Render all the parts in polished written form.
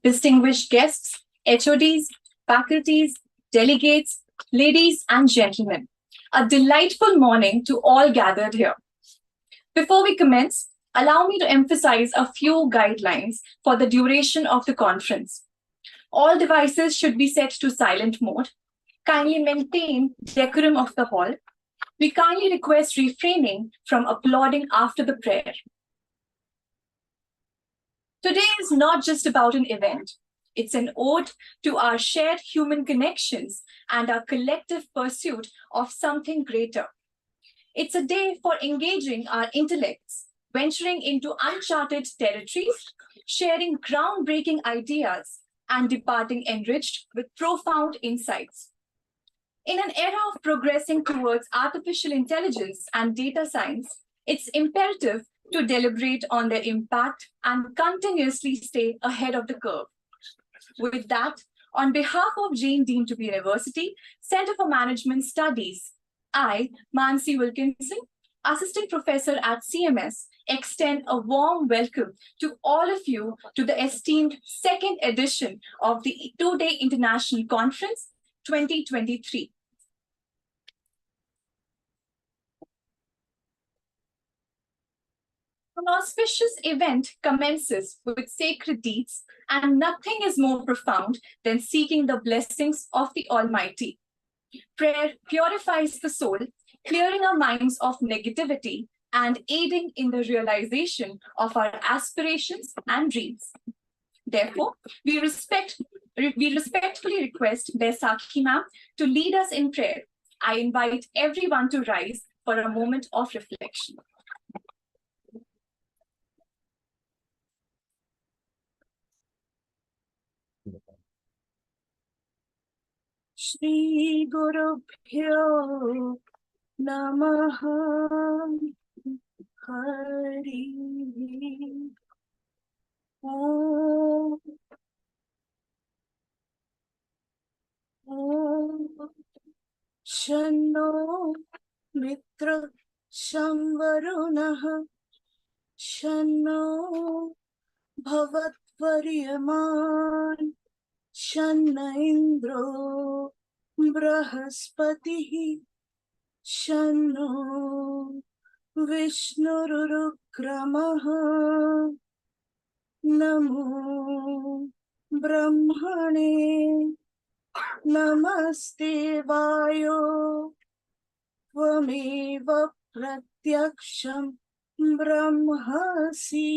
Distinguished guests, HODs, faculties, delegates, ladies and gentlemen, a delightful morning to all gathered here. Before we commence, allow me to emphasize a few guidelines for the duration of the conference. All devices should be set to silent mode. Kindly maintain decorum of the hall. We kindly request refraining from applauding after the prayer. Today is not just about an event. It's an ode to our shared human connections and our collective pursuit of something greater. It's a day for engaging our intellects, venturing into uncharted territories, sharing groundbreaking ideas, and departing enriched with profound insights. In an era of progressing towards artificial intelligence and data science, it's imperative to deliberate on their impact and continuously stay ahead of the curve. With that, on behalf of Jane Dean to be University, Center for Management Studies, I, Mansi Wilkinson, Assistant Professor at CMS, extend a warm welcome to all of you to the esteemed second edition of the two-day International Conference 2023. An auspicious event commences with sacred deeds, and nothing is more profound than seeking the blessings of the Almighty. Prayer purifies the soul, clearing our minds of negativity and aiding in the realization of our aspirations and dreams. Therefore, we respectfully request Baisakhi Ma'am to lead us in prayer. I invite everyone to rise for a moment of reflection. Shri Gurubhyo Namaha Hari Om. Shanno Mitra Shamvarunaha Shanno Bhavatvaryaman Shanna Indro Brahaspatihi Shanno Vishnurukramaha Namo Brahmane Namaste Vayo Tvameva Pratyaksham Brahmasi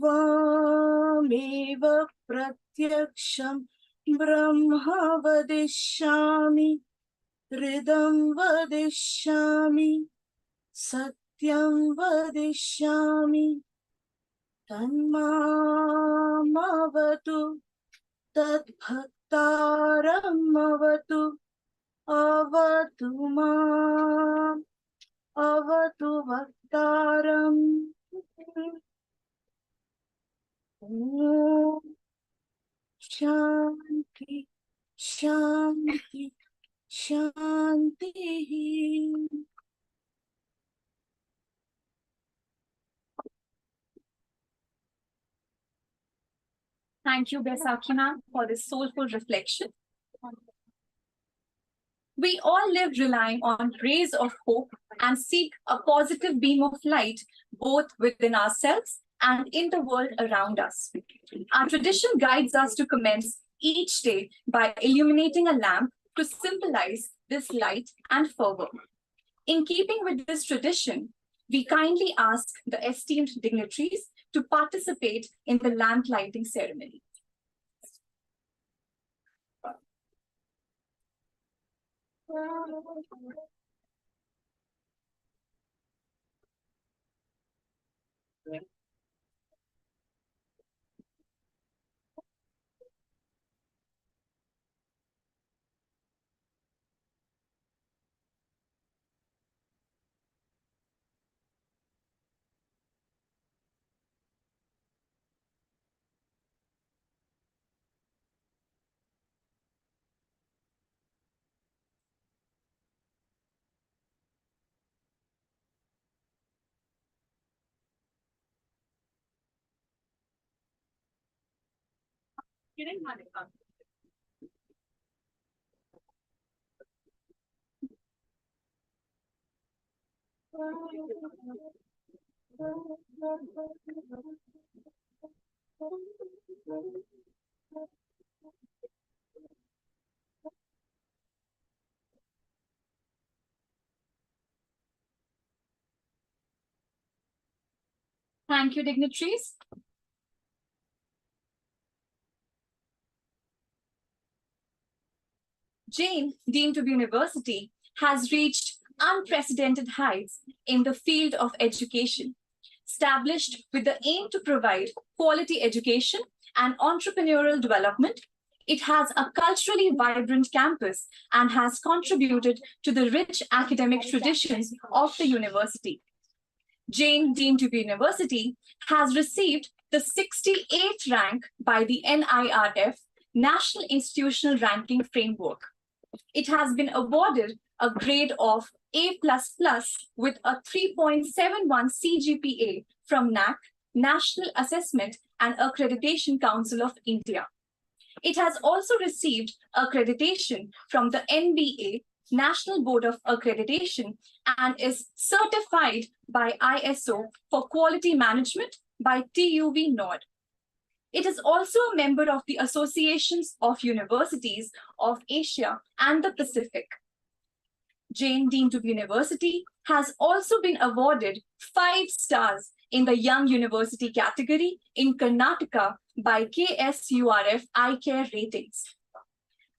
Tvameva Pratyaksham Brahma Vadishyami Ridam Vadishyami Satyam Vadishyami Tanmamavatu Tadbhaktaram Avatu Avatu Mam avatu vaktaram. Om Shanti, Shanti, Shanti. Thank you, Baisakhi ma'am, for this soulful reflection. We all live relying on rays of hope and seek a positive beam of light both within ourselves and in the world around us. Our tradition guides us to commence each day by illuminating a lamp to symbolize this light and fervor. In keeping with this tradition, we kindly ask the esteemed dignitaries to participate in the lamp lighting ceremony. Thank you, dignitaries. Jain, deemed to be university, has reached unprecedented heights in the field of education, established with the aim to provide quality education and entrepreneurial development. It has a culturally vibrant campus and has contributed to the rich academic traditions of the university. Jain, deemed to be university, has received the 68th rank by the NIRF, National Institutional Ranking Framework. It has been awarded a grade of A++ with a 3.71 CGPA from NAC, National Assessment and Accreditation Council of India. It has also received accreditation from the NBA, National Board of Accreditation, and is certified by ISO for quality management by TUV Nord. It is also a member of the Associations of Universities of Asia and the Pacific. Jain, deemed to be university, has also been awarded 5 stars in the Young University category in Karnataka by KSURF iCare ratings.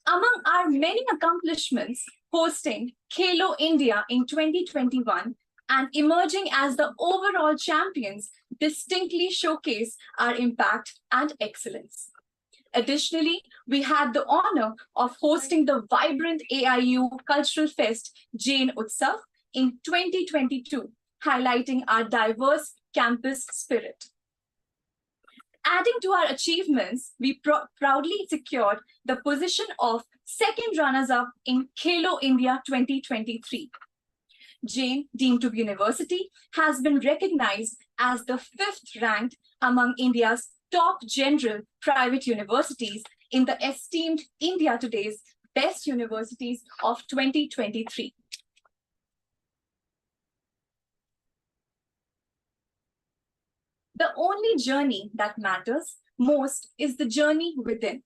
Among our many accomplishments, hosting Khelo India in 2021 and emerging as the overall champions distinctly showcase our impact and excellence. Additionally, we had the honor of hosting the vibrant AIU Cultural Fest Jain Utsav in 2022, highlighting our diverse campus spirit. Adding to our achievements, we proudly secured the position of second runners-up in Khelo India 2023. Jain, deemed to be university, has been recognized as the 5th ranked among India's top general private universities in the esteemed India Today's Best Universities of 2023. The only journey that matters most is the journey within.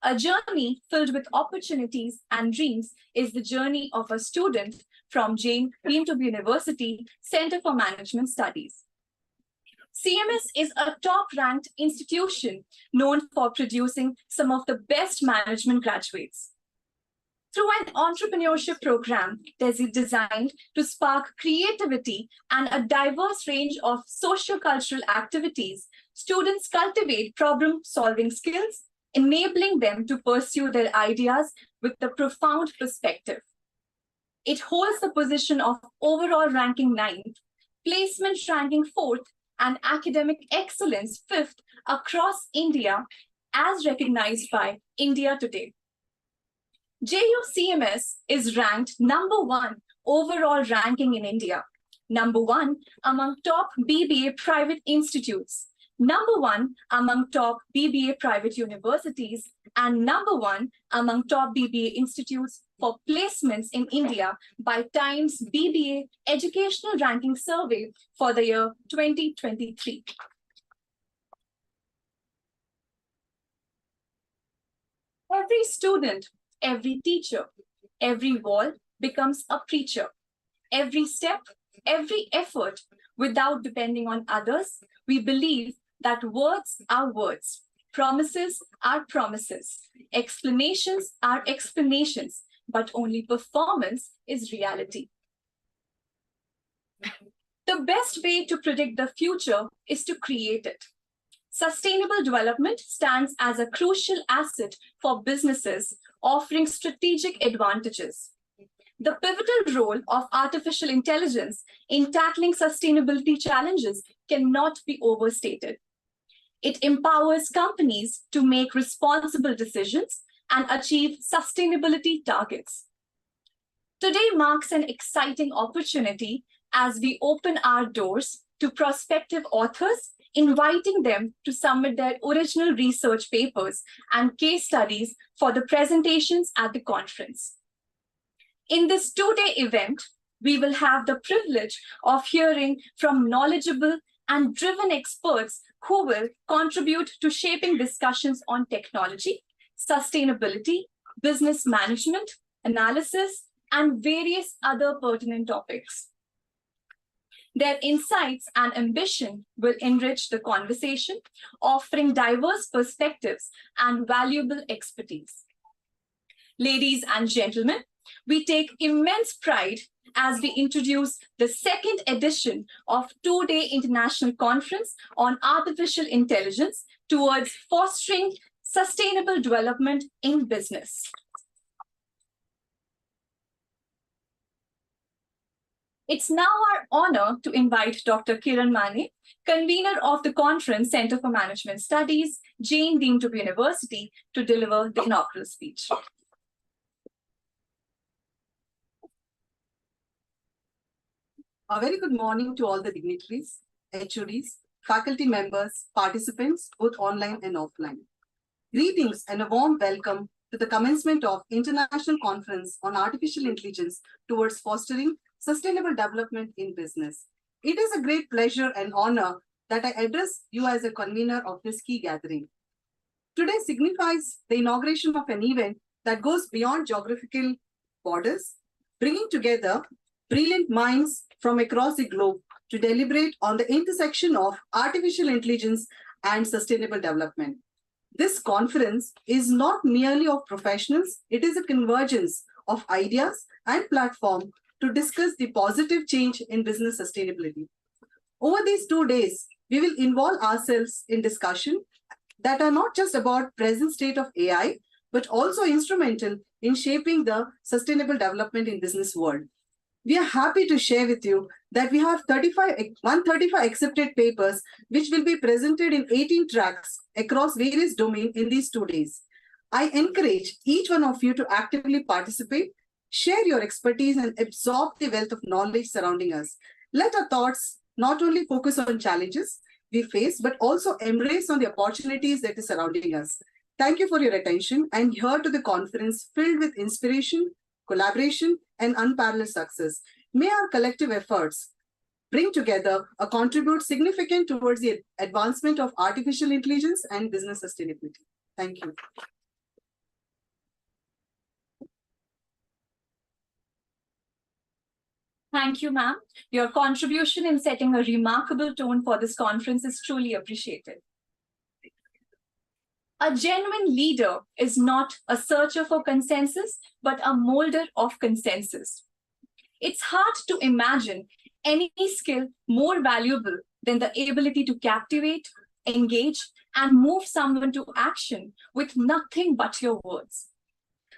A journey filled with opportunities and dreams is the journey of a student from Jain, deemed to be university, Center for Management Studies. CMS is a top-ranked institution known for producing some of the best management graduates. Through an entrepreneurship program designed to spark creativity and a diverse range of socio-cultural activities, students cultivate problem-solving skills, enabling them to pursue their ideas with a profound perspective. It holds the position of overall ranking 9th, placement ranking 4th, and academic excellence 5th across India as recognized by India Today. JUCMS is ranked number 1 overall ranking in India, number 1 among top BBA private institutes, number 1 among top BBA private universities, and number 1 among top BBA institutes for placements in India by Times BBA Educational Ranking Survey for the year 2023. Every student, every teacher, every wall becomes a preacher. Every step, every effort, without depending on others, we believe that words are words, promises are promises, explanations are explanations, but only performance is reality. The best way to predict the future is to create it. Sustainable development stands as a crucial asset for businesses, offering strategic advantages. The pivotal role of artificial intelligence in tackling sustainability challenges cannot be overstated. It empowers companies to make responsible decisions and achieve sustainability targets. Today marks an exciting opportunity as we open our doors to prospective authors, inviting them to submit their original research papers and case studies for the presentations at the conference. In this two-day event, we will have the privilege of hearing from knowledgeable and driven experts who will contribute to shaping discussions on technology, sustainability, business management, analysis, and various other pertinent topics. Their insights and ambition will enrich the conversation, offering diverse perspectives and valuable expertise. Ladies and gentlemen, we take immense pride as we introduce the second edition of two-day international conference on artificial intelligence towards fostering sustainable development in business. It's now our honor to invite Dr. Kiran Mane, convener of the Conference Center for Management Studies, Jain Deemed to be University, to deliver the inaugural speech. A very good morning to all the dignitaries, HODs, faculty members, participants, both online and offline. Greetings and a warm welcome to the commencement of International Conference on Artificial Intelligence towards fostering sustainable development in business. It is a great pleasure and honor that I address you as a convener of this key gathering. Today signifies the inauguration of an event that goes beyond geographical borders, bringing together brilliant minds from across the globe to deliberate on the intersection of artificial intelligence and sustainable development. This conference is not merely of professionals, it is a convergence of ideas and platform to discuss the positive change in business sustainability. Over these 2 days, we will involve ourselves in discussion that are not just about present state of AI, but also instrumental in shaping the sustainable development in business world. We are happy to share with you that we have 135 accepted papers, which will be presented in 18 tracks across various domains in these 2 days. I encourage each one of you to actively participate, share your expertise, and absorb the wealth of knowledge surrounding us. Let our thoughts not only focus on challenges we face, but also embrace on the opportunities that is surrounding us. Thank you for your attention, and here to the conference filled with inspiration, collaboration, and unparalleled success. May our collective efforts bring together or contribute significant towards the advancement of artificial intelligence and business sustainability. Thank you. Thank you, ma'am. Your contribution in setting a remarkable tone for this conference is truly appreciated. A genuine leader is not a searcher for consensus, but a molder of consensus. It's hard to imagine any skill more valuable than the ability to captivate, engage, and move someone to action with nothing but your words.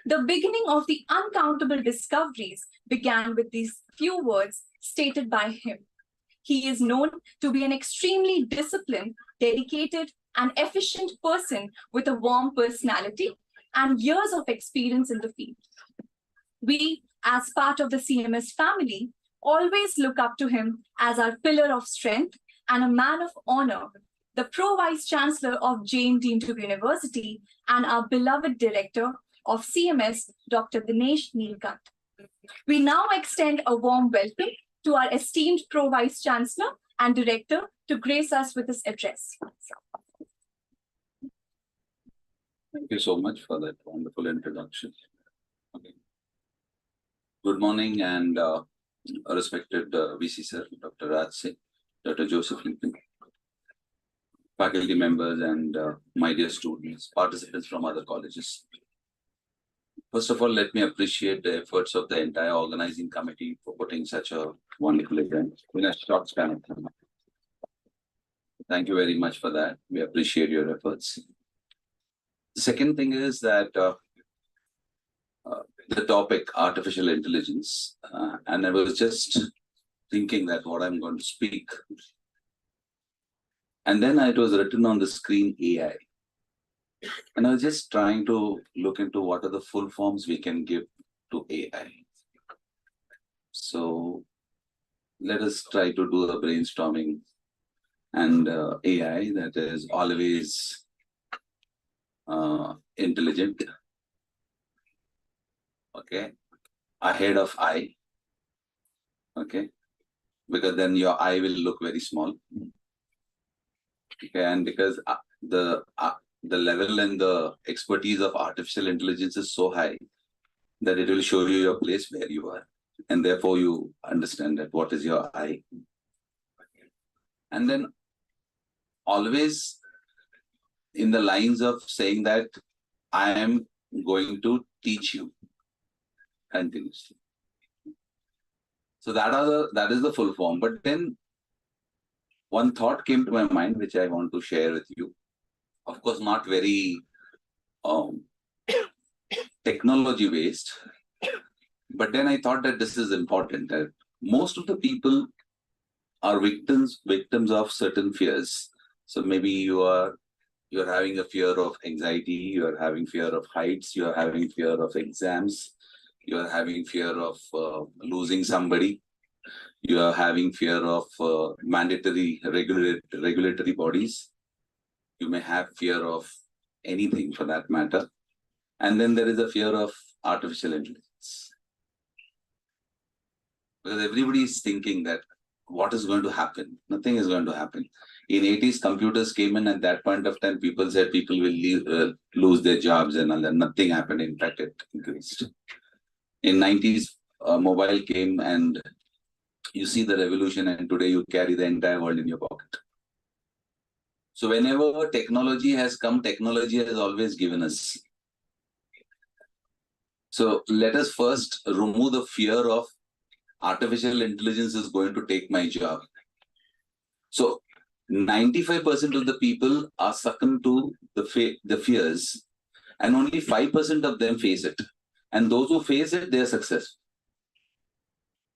The beginning of the uncountable discoveries began with these few words stated by him. He is known to be an extremely disciplined, dedicated, and efficient person with a warm personality and years of experience in the field. We, as part of the CMS family, always look up to him as our pillar of strength and a man of honor, the Pro-Vice Chancellor of Jain Dean Tube University and our beloved Director of CMS, Dr. Dinesh Neelkant. We now extend a warm welcome to our esteemed Pro-Vice Chancellor and Director to grace us with his address. Thank you so much for that wonderful introduction. Okay. Good morning and respected VC Sir, Dr. Raj Singh, Dr. Joseph Lincoln, faculty members and my dear students, participants from other colleges. First of all, let me appreciate the efforts of the entire organizing committee for putting such a wonderful event in a short span of time. Thank you very much for that. We appreciate your efforts. The second thing is that the topic artificial intelligence, and I was just thinking that what I'm going to speak. And then it was written on the screen AI. And I was just trying to look into what are the full forms we can give to AI. So let us try to do the brainstorming. And AI that is always intelligent, okay, ahead of I, okay, because then your eye will look very small, okay, and because the level and the expertise of artificial intelligence is so high that it will show you your place where you are, and therefore you understand that what is your eye. And then always in the lines of saying that I am going to teach you continuously. So that is the full form. But then one thought came to my mind, which I want to share with you. Of course, not very technology based, but then I thought that this is important, that most of the people are victims of certain fears. So maybe you're having a fear of anxiety, you're having fear of heights, you're having fear of exams, you're having fear of losing somebody, you're having fear of mandatory regulatory bodies, you may have fear of anything for that matter. And then there is a fear of artificial intelligence. Because everybody is thinking that what is going to happen? Nothing is going to happen. In 80s, computers came in. At that point of time, people said people will lose their jobs and all that. Nothing happened. In fact, it increased. In 90s, mobile came and you see the revolution, and today you carry the entire world in your pocket. So whenever technology has come, technology has always given us. So let us first remove the fear of artificial intelligence is going to take my job. So 95% of the people are succumbed to the fears, and only 5% of them face it. And those who face it, they are successful.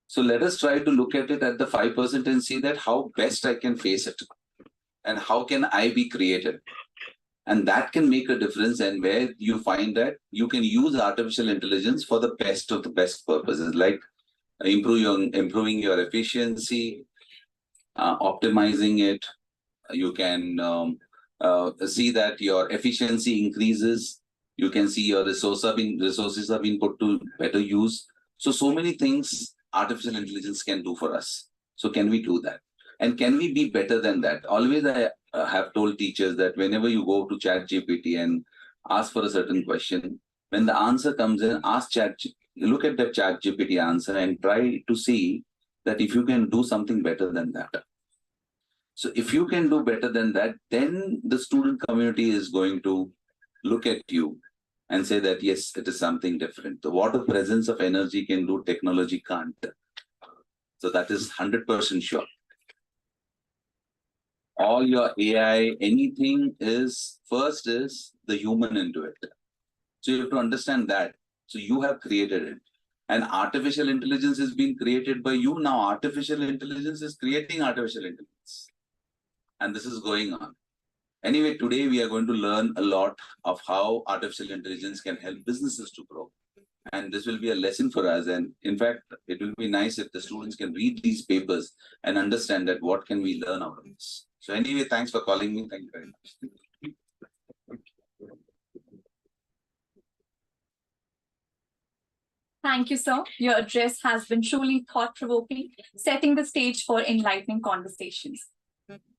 So let us try to look at it at the 5% and see that how best I can face it and how can I be creative. And that can make a difference, and where you find that you can use artificial intelligence for the best of the best purposes, like improving your efficiency, optimizing it. You can see that your efficiency increases. You can see your resources have been put to better use. So many things artificial intelligence can do for us. So can we do that? And can we be better than that? Always I have told teachers that whenever you go to ChatGPT and ask for a certain question, when the answer comes in, look at the ChatGPT answer and try to see that if you can do something better than that. So if you can do better than that, then the student community is going to look at you and say that, yes, it is something different. The water presence of energy can do, technology can't. So that is 100% sure. All your AI, anything is, first is the human into it. So you have to understand that So you have created it. And artificial intelligence is being created by you. Now artificial intelligence is creating artificial intelligence. And this is going on. Anyway, today we are going to learn a lot of how artificial intelligence can help businesses to grow. And this will be a lesson for us. And in fact, it will be nice if the students can read these papers and understand that what can we learn out of this. So anyway, thanks for calling me. Thank you very much. Thank you, sir. Your address has been truly thought-provoking, setting the stage for enlightening conversations.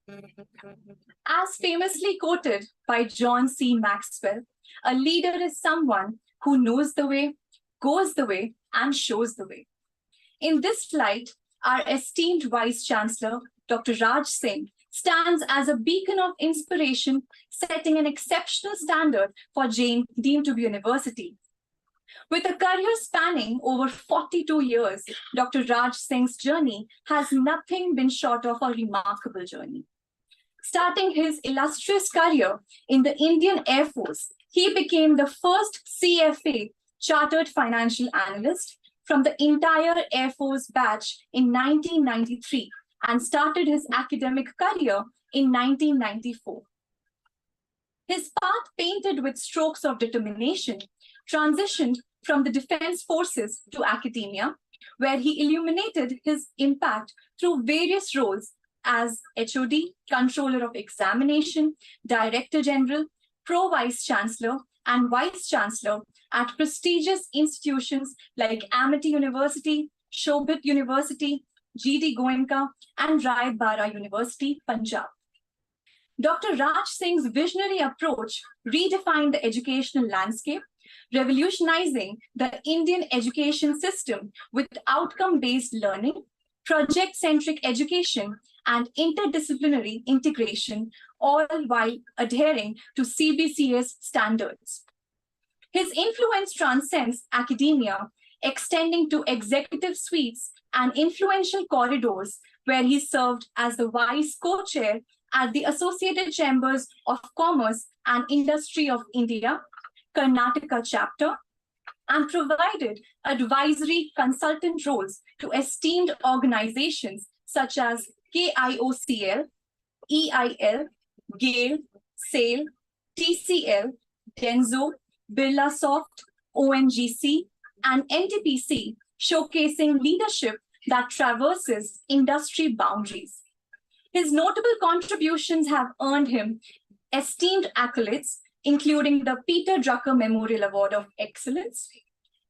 As famously quoted by John C. Maxwell, a leader is someone who knows the way, goes the way, and shows the way. In this light, our esteemed Vice Chancellor, Dr. Raj Singh, stands as a beacon of inspiration, setting an exceptional standard for Jain deemed to be university. With a career spanning over 42 years, Dr. Raj Singh's journey has nothing been short of a remarkable journey. Starting his illustrious career in the Indian Air Force, he became the first CFA Chartered Financial Analyst from the entire Air Force batch in 1993 and started his academic career in 1994. His path, painted with strokes of determination, transitioned from the defense forces to academia, where he illuminated his impact through various roles as HOD, Controller of Examination, Director General, Pro-Vice Chancellor, and Vice Chancellor at prestigious institutions like Amity University, Shobhit University, GD Goenka, and Rai Bara University, Punjab. Dr. Raj Singh's visionary approach redefined the educational landscape, revolutionizing the Indian education system with outcome-based learning, project-centric education, and interdisciplinary integration, all while adhering to CBCS standards. His influence transcends academia, extending to executive suites and influential corridors, where he served as the vice co-chair at the Associated Chambers of Commerce and Industry of India, Karnataka chapter, and provided advisory consultant roles to esteemed organizations such as KIOCL, EIL, GAIL, SAIL, TCL, Denso, Birlasoft, ONGC, and NTPC, showcasing leadership that traverses industry boundaries. His notable contributions have earned him esteemed accolades, including the Peter Drucker Memorial Award of Excellence,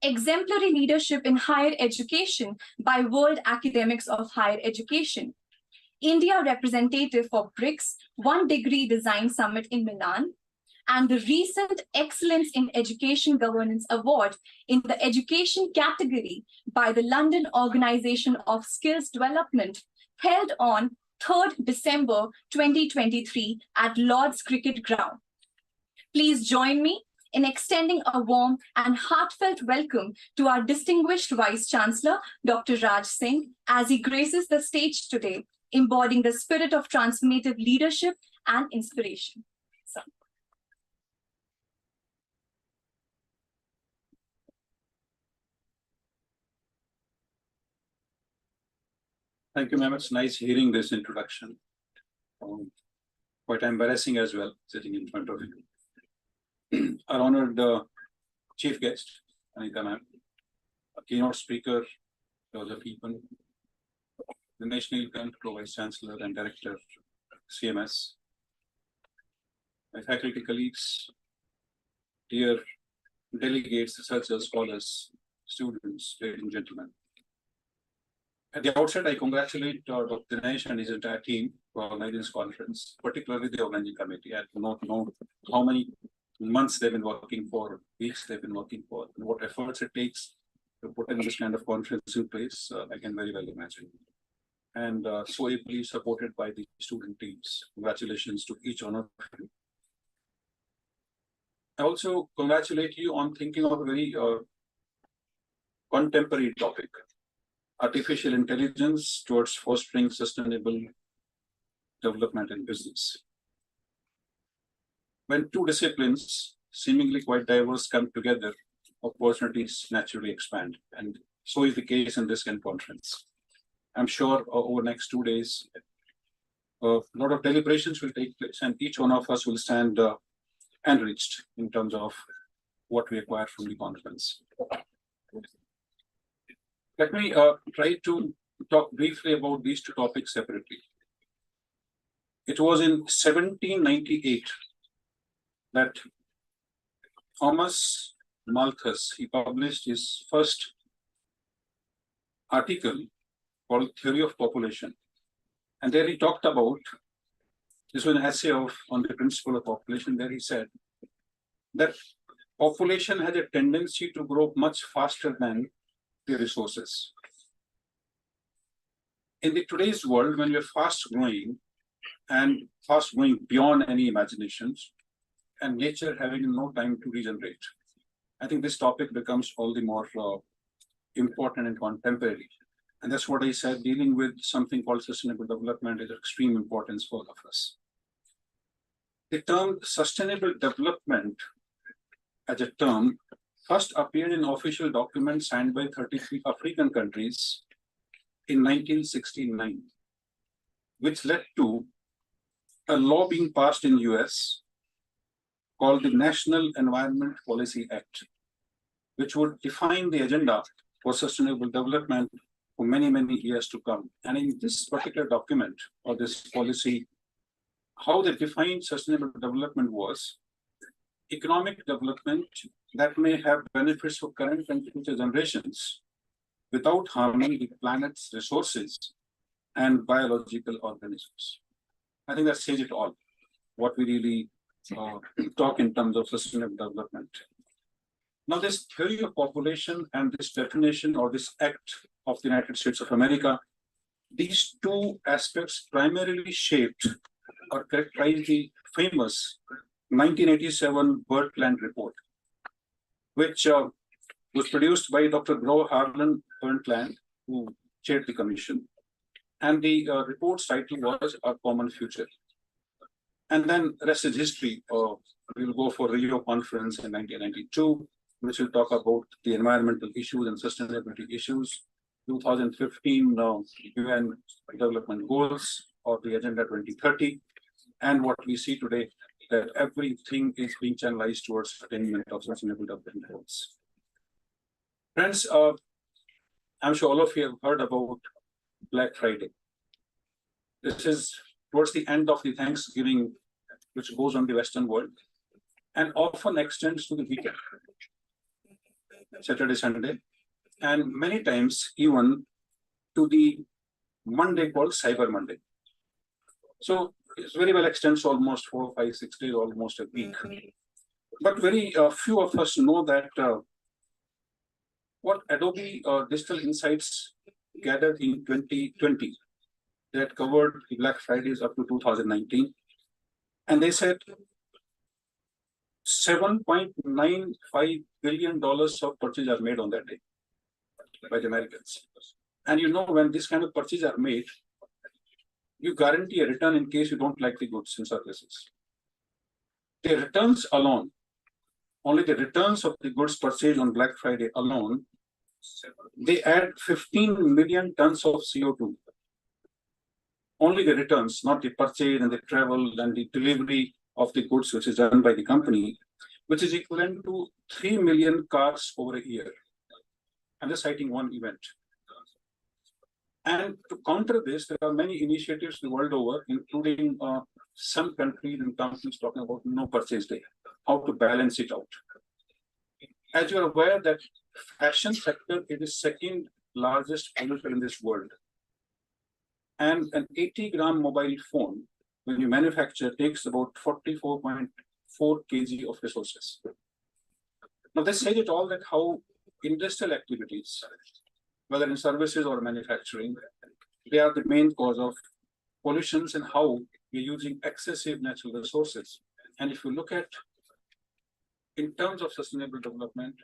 exemplary leadership in higher education by World Academics of Higher Education, India representative for BRICS One Degree Design Summit in Milan, and the recent Excellence in Education Governance Award in the education category by the London Organization of Skills Development, held on 3rd December 2023 at Lord's Cricket Ground. Please join me in extending a warm and heartfelt welcome to our distinguished Vice Chancellor, Dr. Raj Singh, as he graces the stage today, embodying the spirit of transformative leadership and inspiration. So. Thank you, ma'am. It's nice hearing this introduction. Quite embarrassing as well, sitting in front of you. Our honored chief guest, Anita ma'am, a keynote speaker, Joseph Eapen, the National Pro-Vice Chancellor and Director, CMS, my faculty colleagues, dear delegates, researchers, scholars, students, ladies and gentlemen. At the outset, I congratulate Dr. Dinesh and his entire team for organizing this conference, particularly the organizing committee. I do not know how many months they've been working for, weeks they've been working for, and what efforts it takes to put in this kind of conference in place, I can very well imagine. And so ably supported by the student teams. Congratulations to each one of you. I also congratulate you on thinking of a very contemporary topic. Artificial intelligence towards fostering sustainable development in business. When two disciplines, seemingly quite diverse, come together, opportunities naturally expand. And so is the case in this conference. I'm sure over the next 2 days, a lot of deliberations will take place, and each one of us will stand enriched in terms of what we acquire from the conference. Let me try to talk briefly about these two topics separately. It was in 1798 that Thomas Malthus, he published his first article called Theory of Population. And there he talked about, this was an essay on the principle of population, where he said that population has a tendency to grow much faster than the resources. In today's world, when we're fast growing and fast growing beyond any imaginations, and nature having no time to regenerate, I think this topic becomes all the more important and contemporary. And that's what I said, dealing with something called sustainable development is of extreme importance for all of us. The term sustainable development as a term first appeared in official documents signed by 33 African countries in 1969, which led to a law being passed in US called the National Environment Policy Act, which would define the agenda for sustainable development for many, many years to come. And in this particular document or this policy, how they defined sustainable development was economic development that may have benefits for current and future generations without harming the planet's resources and biological organisms. I think that says it all, what we really talk in terms of sustainable development. Now, this theory of population and this definition or this act of the United States of America, these two aspects primarily shaped or characterized the famous 1987 Bird-Land Report, which was produced by Dr. Gro Harlan Bird-Land, who chaired the commission. And the report's title was Our Common Future. And then rest is history. We'll go for Rio Conference in 1992, which will talk about the environmental issues and sustainability issues. 2015 UN Development Goals or the Agenda 2030. And what we see today, that everything is being channelized towards attainment of sustainable development goals. Friends, I'm sure all of you have heard about Black Friday. This is towards the end of the Thanksgiving, which goes on the Western world, and often extends to the weekend, Saturday, Sunday, and many times even to the Monday called Cyber Monday. So it's very well extends to almost 4, 5, 6 days, almost a week. But very few of us know that what Adobe Digital Insights gathered in 2020, they had covered the Black Fridays up to 2019. And they said $7.95 billion of purchases are made on that day by the Americans. And you know, when this kind of purchases are made, you guarantee a return in case you don't like the goods and services. The returns alone, only the returns of the goods purchased on Black Friday alone, they add 15 million tons of CO2. Only the returns, not the purchase and the travel and the delivery of the goods, which is done by the company, which is equivalent to 3 million cars over a year. I'm just citing one event. And to counter this, there are many initiatives the world over, including some countries and companies talking about no purchase day, how to balance it out. As you're aware that fashion sector is the second largest polluter in this world. And an 80-gram mobile phone, when you manufacture, takes about 44.4 kg of resources. Now, this says it all that how industrial activities, whether in services or manufacturing, they are the main cause of pollutions and how we're using excessive natural resources. And if you look at, in terms of sustainable development,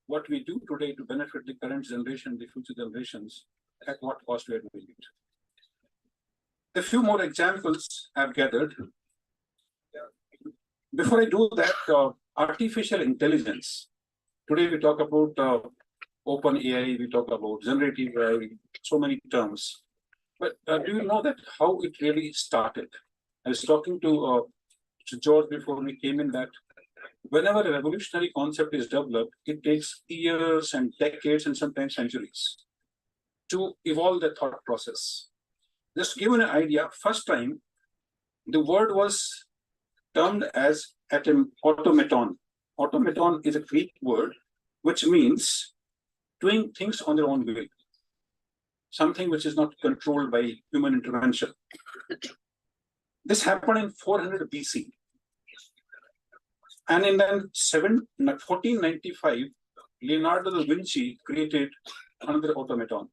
what we do today to benefit the current generation, the future generations, at what cost we are doing it. A few more examples I've gathered. Before I do that, artificial intelligence Today we talk about open AI, we talk about generative AI, so many terms. But do you know that how it really started? I was talking to George before we came in that whenever a revolutionary concept is developed, it takes years and decades and sometimes centuries to evolve the thought process. Just to give you an idea, first time the word was termed as automaton. Automaton is a Greek word which means doing things on their own will, something which is not controlled by human intervention. This happened in 400 BC. And in then 1495, Leonardo da Vinci created another automaton.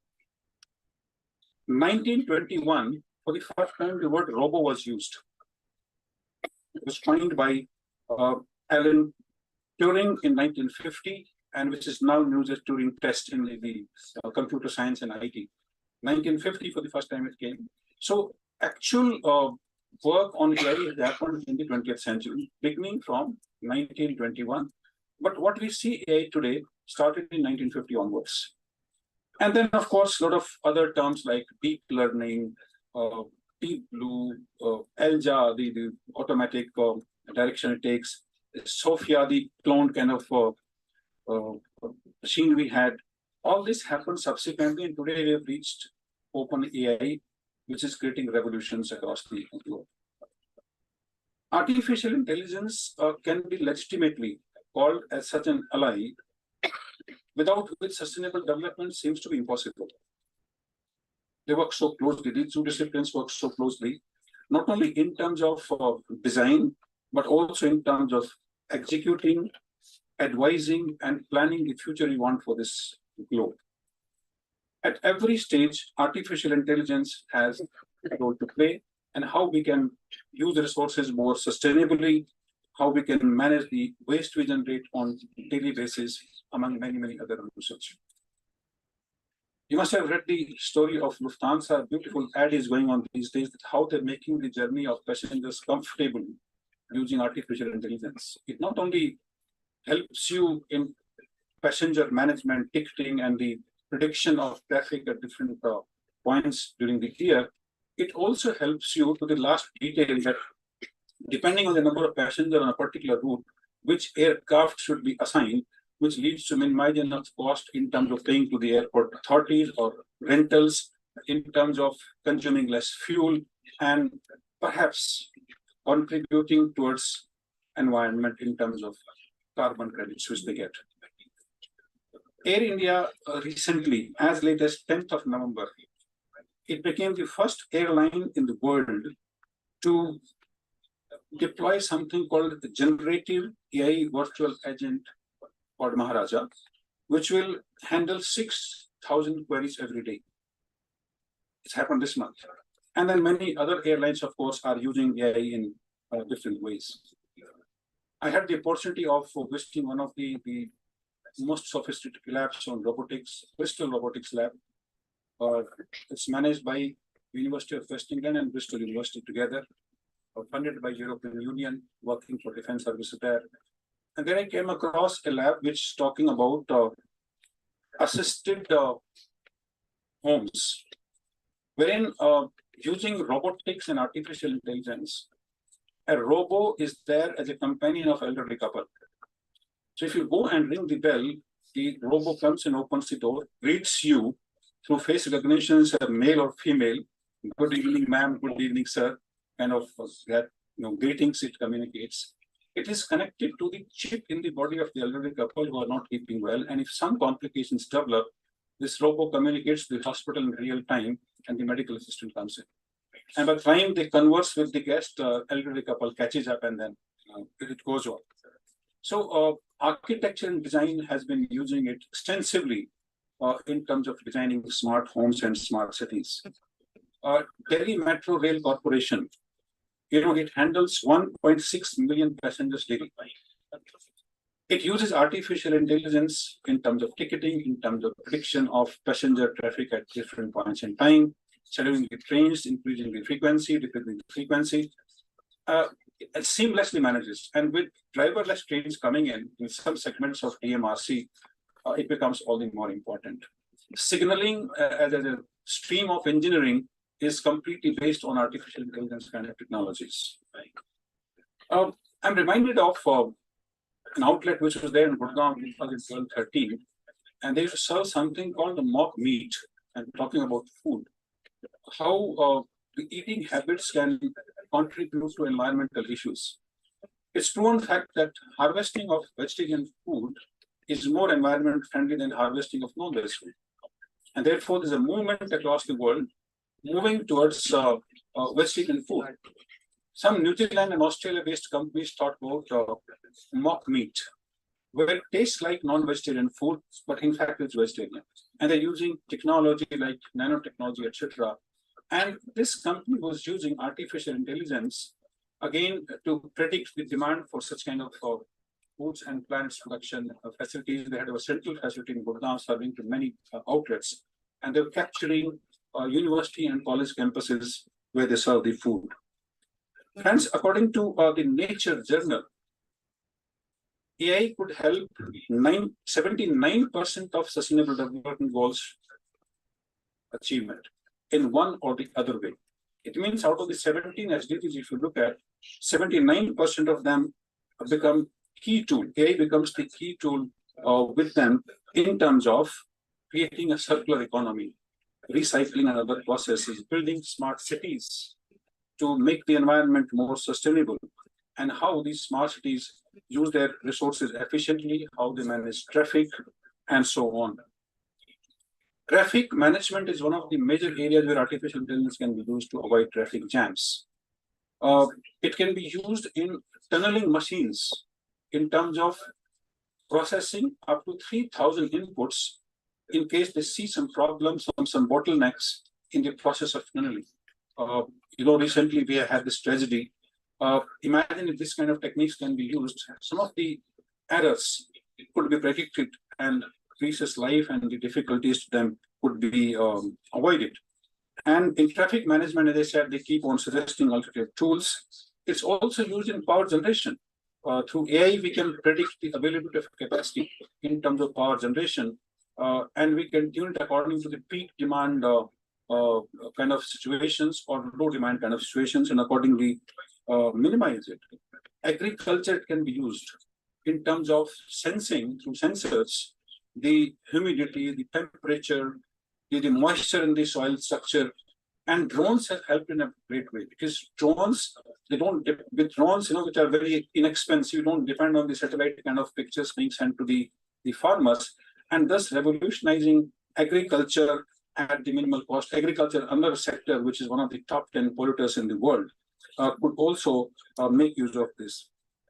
1921, for the first time, the word robo was used. It was coined by Alan Turing in 1950, and which is now used as Turing test in the computer science and IT. 1950, for the first time it came. So actual work on AI happened in the 20th century, beginning from 1921. But what we see AI today started in 1950 onwards. And then, of course, a lot of other terms like deep learning, deep blue, ELJA, the automatic direction it takes, Sophia, the cloned kind of machine we had. All this happened subsequently, and today we have reached open AI, which is creating revolutions across the globe. Artificial intelligence can be legitimately called as such an ally, without which sustainable development seems to be impossible. They work so closely, these two disciplines work so closely, not only in terms of design, but also in terms of executing, advising, and planning the future we want for this globe. At every stage, artificial intelligence has a role to play, and how we can use resources more sustainably, how we can manage the waste we generate on a daily basis, among many, many other research. You must have read the story of Lufthansa. A beautiful ad is going on these days, that how they're making the journey of passengers comfortable using artificial intelligence. It not only helps you in passenger management, ticketing, and the prediction of traffic at different points during the year, it also helps you to the last detail that depending on the number of passengers on a particular route, which aircraft should be assigned, which leads to minimizing of cost in terms of paying to the airport authorities or rentals, in terms of consuming less fuel, and perhaps contributing towards environment in terms of carbon credits which they get. Air India recently, as late as 10th of November, it became the first airline in the world to deploy something called the generative AI virtual agent called Maharaja, which will handle 6,000 queries every day. It's happened this month. And then many other airlines, of course, are using AI in different ways. I had the opportunity of visiting one of the most sophisticated labs on robotics, Bristol Robotics Lab. It's managed by University of West England and Bristol University together, funded by European Union, working for defense services there. And then I came across a lab which is talking about assisted homes, wherein using robotics and artificial intelligence, a robo is there as a companion of elderly couple. So if you go and ring the bell, the robo comes and opens the door, greets you through face recognition, a male or female. Good evening, ma'am. Good evening, sir. Kind of that, greetings it communicates. It is connected to the chip in the body of the elderly couple who are not keeping well. And if some complications develop, this robo communicates to the hospital in real time, and the medical assistant comes in. And by the time they converse with the guest, elderly couple catches up, and then it goes on. So architecture and design has been using it extensively in terms of designing smart homes and smart cities. Delhi Metro Rail Corporation, it handles 1.6 million passengers daily. It uses artificial intelligence in terms of ticketing, in terms of prediction of passenger traffic at different points in time, scheduling the trains, increasing the frequency, decreasing the frequency. it seamlessly manages. And with driverless trains coming in some segments of DMRC, it becomes all the more important. Signaling as a stream of engineering is completely based on artificial intelligence kind of technologies. I'm reminded of an outlet which was there in Gurgaon in 2012-13, and they used to serve something called the mock meat, and talking about food, how the eating habits can contribute to environmental issues. It's proven fact that harvesting of vegetarian food is more environment friendly than harvesting of non-veg food. And therefore, there's a movement across the world moving towards vegetarian food. Some New Zealand and Australia-based companies thought about mock meat, where it tastes like non-vegetarian food, but in fact it's vegetarian. And they're using technology like nanotechnology, etc. And this company was using artificial intelligence, again, to predict the demand for such kind of foods and plants production facilities. They had a central facility in Gurgaon serving to many outlets. And they were capturing university and college campuses where they serve the food. Friends, according to the Nature journal, AI could help 79% of sustainable development goals achievement in one or the other way. It means out of the 17 SDGs, if you look at, 79% of them become key tool. AI becomes the key tool with them in terms of creating a circular economy, recycling and other processes, building smart cities to make the environment more sustainable, and how these smart cities use their resources efficiently, how they manage traffic, and so on. Traffic management is one of the major areas where artificial intelligence can be used to avoid traffic jams. It can be used in tunneling machines in terms of processing up to 3,000 inputs in case they see some problems or some bottlenecks in the process of tunneling. Recently we have had this tragedy. Imagine if this kind of techniques can be used, some of the errors could be predicted and increases life and the difficulties to them could be avoided. And in traffic management, as I said, they keep on suggesting alternative tools. It's also used in power generation. Through AI, we can predict the availability of capacity in terms of power generation, and we can tune it according to the peak demand kind of situations or low demand kind of situations, and accordingly minimize it. Agriculture can be used in terms of sensing through sensors the humidity, the temperature, the moisture in the soil structure, and drones have helped in a great way, because drones, with drones, which are very inexpensive, you don't depend on the satellite kind of pictures being sent to the farmers, and thus revolutionizing agriculture at the minimal cost. Agriculture, another sector which is one of the top 10 polluters in the world, could also make use of this.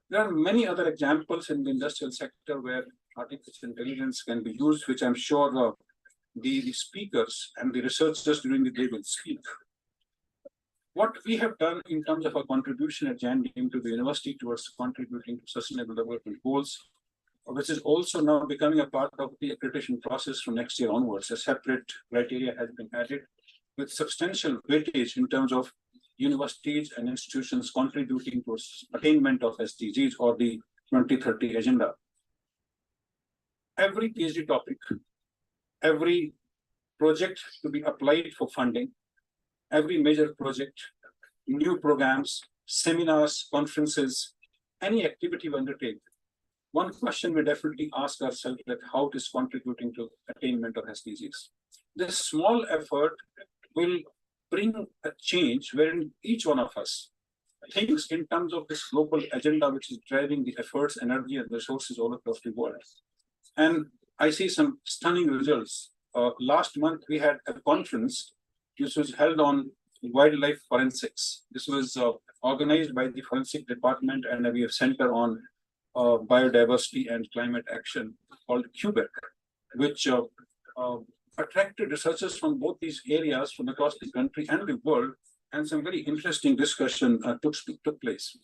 There are many other examples in the industrial sector where artificial intelligence can be used, which I'm sure the speakers and the researchers during the day will speak. What we have done in terms of our contribution at JNDM to the university towards contributing to sustainable development goals, which is also now becoming a part of the accreditation process from next year onwards. A separate criteria has been added with substantial weightage in terms of universities and institutions contributing towards attainment of SDGs or the 2030 agenda. Every PhD topic, every project to be applied for funding, every major project, new programs, seminars, conferences, any activity we undertake, one question we definitely ask ourselves that how it is contributing to attainment of SDGs. This small effort will bring a change wherein each one of us thinks in terms of this global agenda which is driving the efforts, energy, and resources all across the world. And I see some stunning results. Last month, we had a conference which was held on wildlife forensics. This was organized by the forensic department and we have center on biodiversity and climate action called Quebec, which attracted researchers from both these areas from across the country and the world, and some very interesting discussion took place.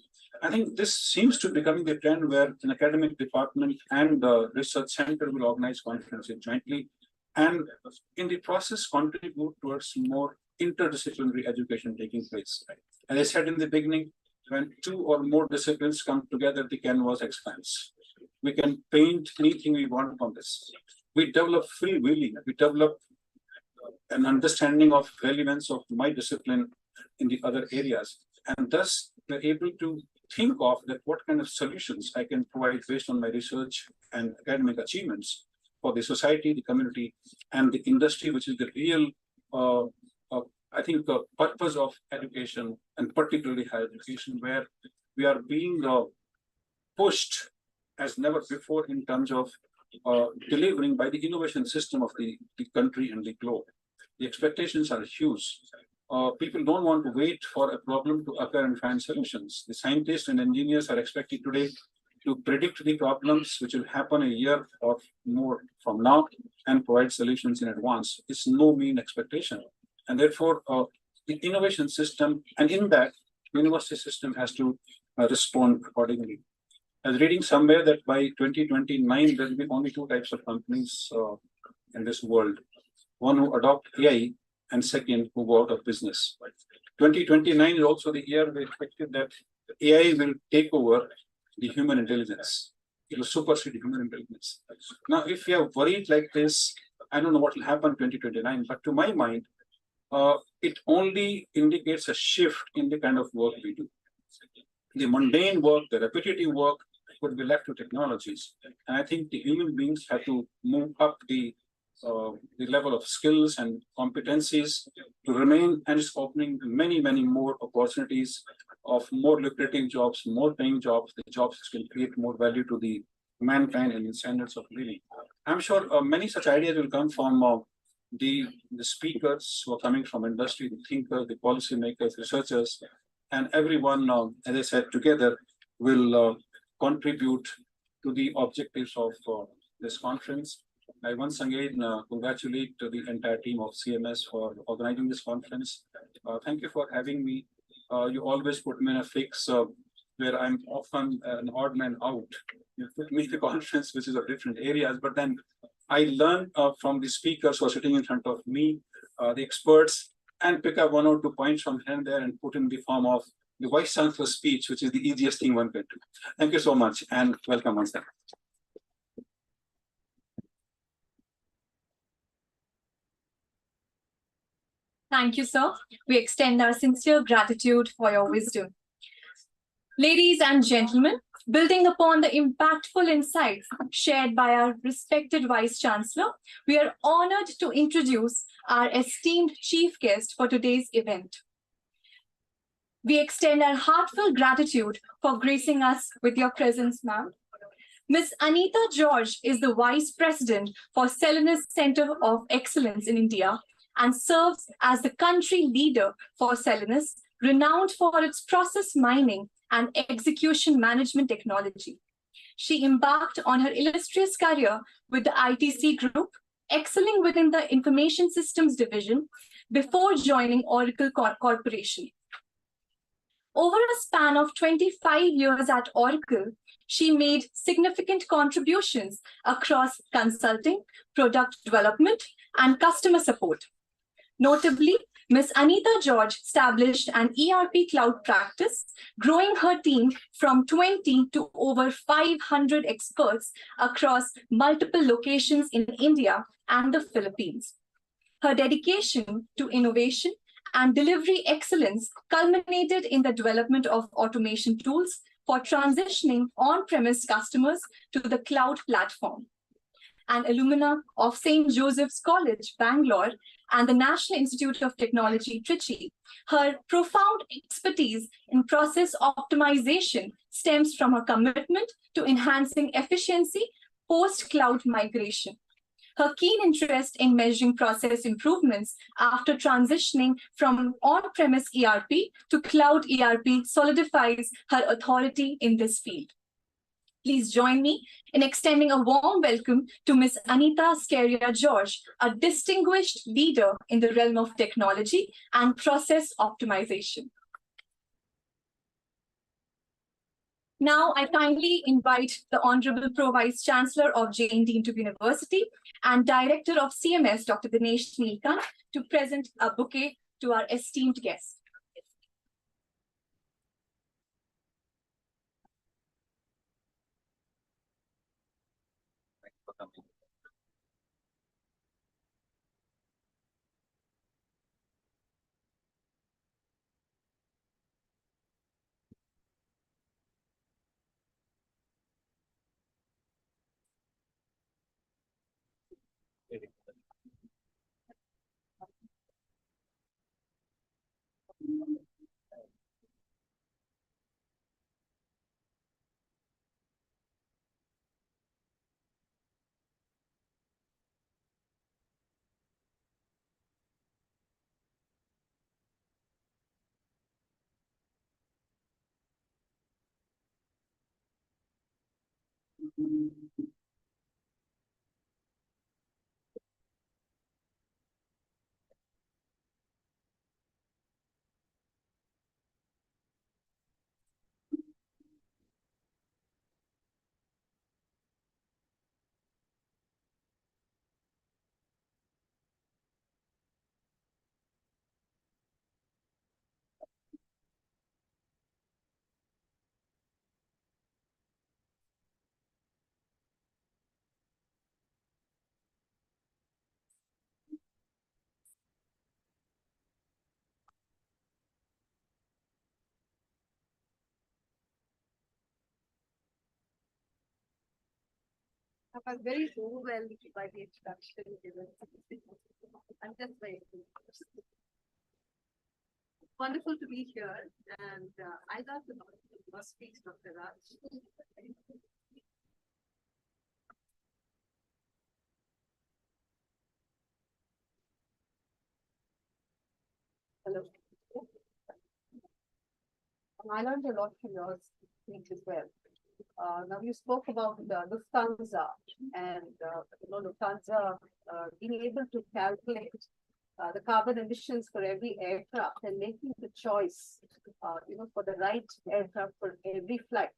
I think this seems to be becoming the trend where an academic department and the research center will organize conferences jointly, and in the process contribute towards more interdisciplinary education taking place. As I said in the beginning, when two or more disciplines come together, the canvas expands. We can paint anything we want on this. We develop free willing, we develop an understanding of relevance of my discipline in the other areas. And thus, we're able to think of that what kind of solutions I can provide based on my research and academic achievements for the society, the community, and the industry, which is the real, I think, the purpose of education, and particularly higher education, where we are being pushed as never before in terms of delivering by the innovation system of the country and the globe. The expectations are huge. People don't want to wait for a problem to occur and find solutions. The scientists and engineers are expected today to predict the problems which will happen a year or more from now and provide solutions in advance. It's no mean expectation. And therefore, the innovation system, and in that, university system has to respond accordingly. I was reading somewhere that by 2029, there will be only two types of companies in this world. One who adopt AI, and second who go out of business. 2029 is also the year we expected that AI will take over the human intelligence. It will supersede human intelligence. Now, if we are worried like this, I don't know what will happen in 2029, but to my mind, it only indicates a shift in the kind of work we do. The mundane work, the repetitive work would be left to technologies. And I think the human beings have to move up the level of skills and competencies to remain, and it's opening many, many more opportunities of more lucrative jobs, more paying jobs, the jobs that can create more value to the mankind and the standards of living. I'm sure many such ideas will come from the speakers who are coming from industry, the thinkers, the policymakers, researchers, and everyone, as I said, together will contribute to the objectives of this conference. I once again congratulate the entire team of CMS for organizing this conference. Thank you for having me. You always put me in a fix where I'm often an odd man out. You put me in the conference, which is of different areas, but then I learn from the speakers who are sitting in front of me, the experts, and pick up one or 2 points from here and there and put in the form of the Vice Chancellor speech, which is the easiest thing one can do. Thank you so much, and welcome once again. Thank you, sir. We extend our sincere gratitude for your wisdom. Ladies and gentlemen, building upon the impactful insights shared by our respected Vice Chancellor, we are honored to introduce our esteemed chief guest for today's event. We extend our heartfelt gratitude for gracing us with your presence, ma'am. Ms. Anita George is the Vice President for Salinas Center of Excellence in India and serves as the country leader for Salinas, renowned for its process mining and execution management technology. She embarked on her illustrious career with the ITC Group, excelling within the Information Systems Division before joining Oracle Corporation. Over a span of 25 years at Oracle, she made significant contributions across consulting, product development, and customer support. Notably, Ms. Anita George established an ERP cloud practice, growing her team from 20 to over 500 experts across multiple locations in India and the Philippines. Her dedication to innovation and delivery excellence culminated in the development of automation tools for transitioning on-premise customers to the cloud platform. An alumna of St. Joseph's College, Bangalore, and the National Institute of Technology, Trichy, her profound expertise in process optimization stems from her commitment to enhancing efficiency post-cloud migration. Her keen interest in measuring process improvements after transitioning from on-premise ERP to cloud ERP solidifies her authority in this field. Please join me in extending a warm welcome to Ms. Anita Scaria George, a distinguished leader in the realm of technology and process optimization. Now, I kindly invite the Honorable Pro Vice Chancellor of Jain Dean Tube University and Director of CMS, Dr. Dinesh Neelkant, to present a bouquet to our esteemed guest. I was very overwhelmed by the introduction given. I'm just very wonderful to be here, and I got to speak Dr. Raj. Hello. I learned a lot from your speech as well. Now you spoke about Lufthansa and Lufthansa being able to calculate the carbon emissions for every aircraft and making the choice, for the right aircraft for every flight.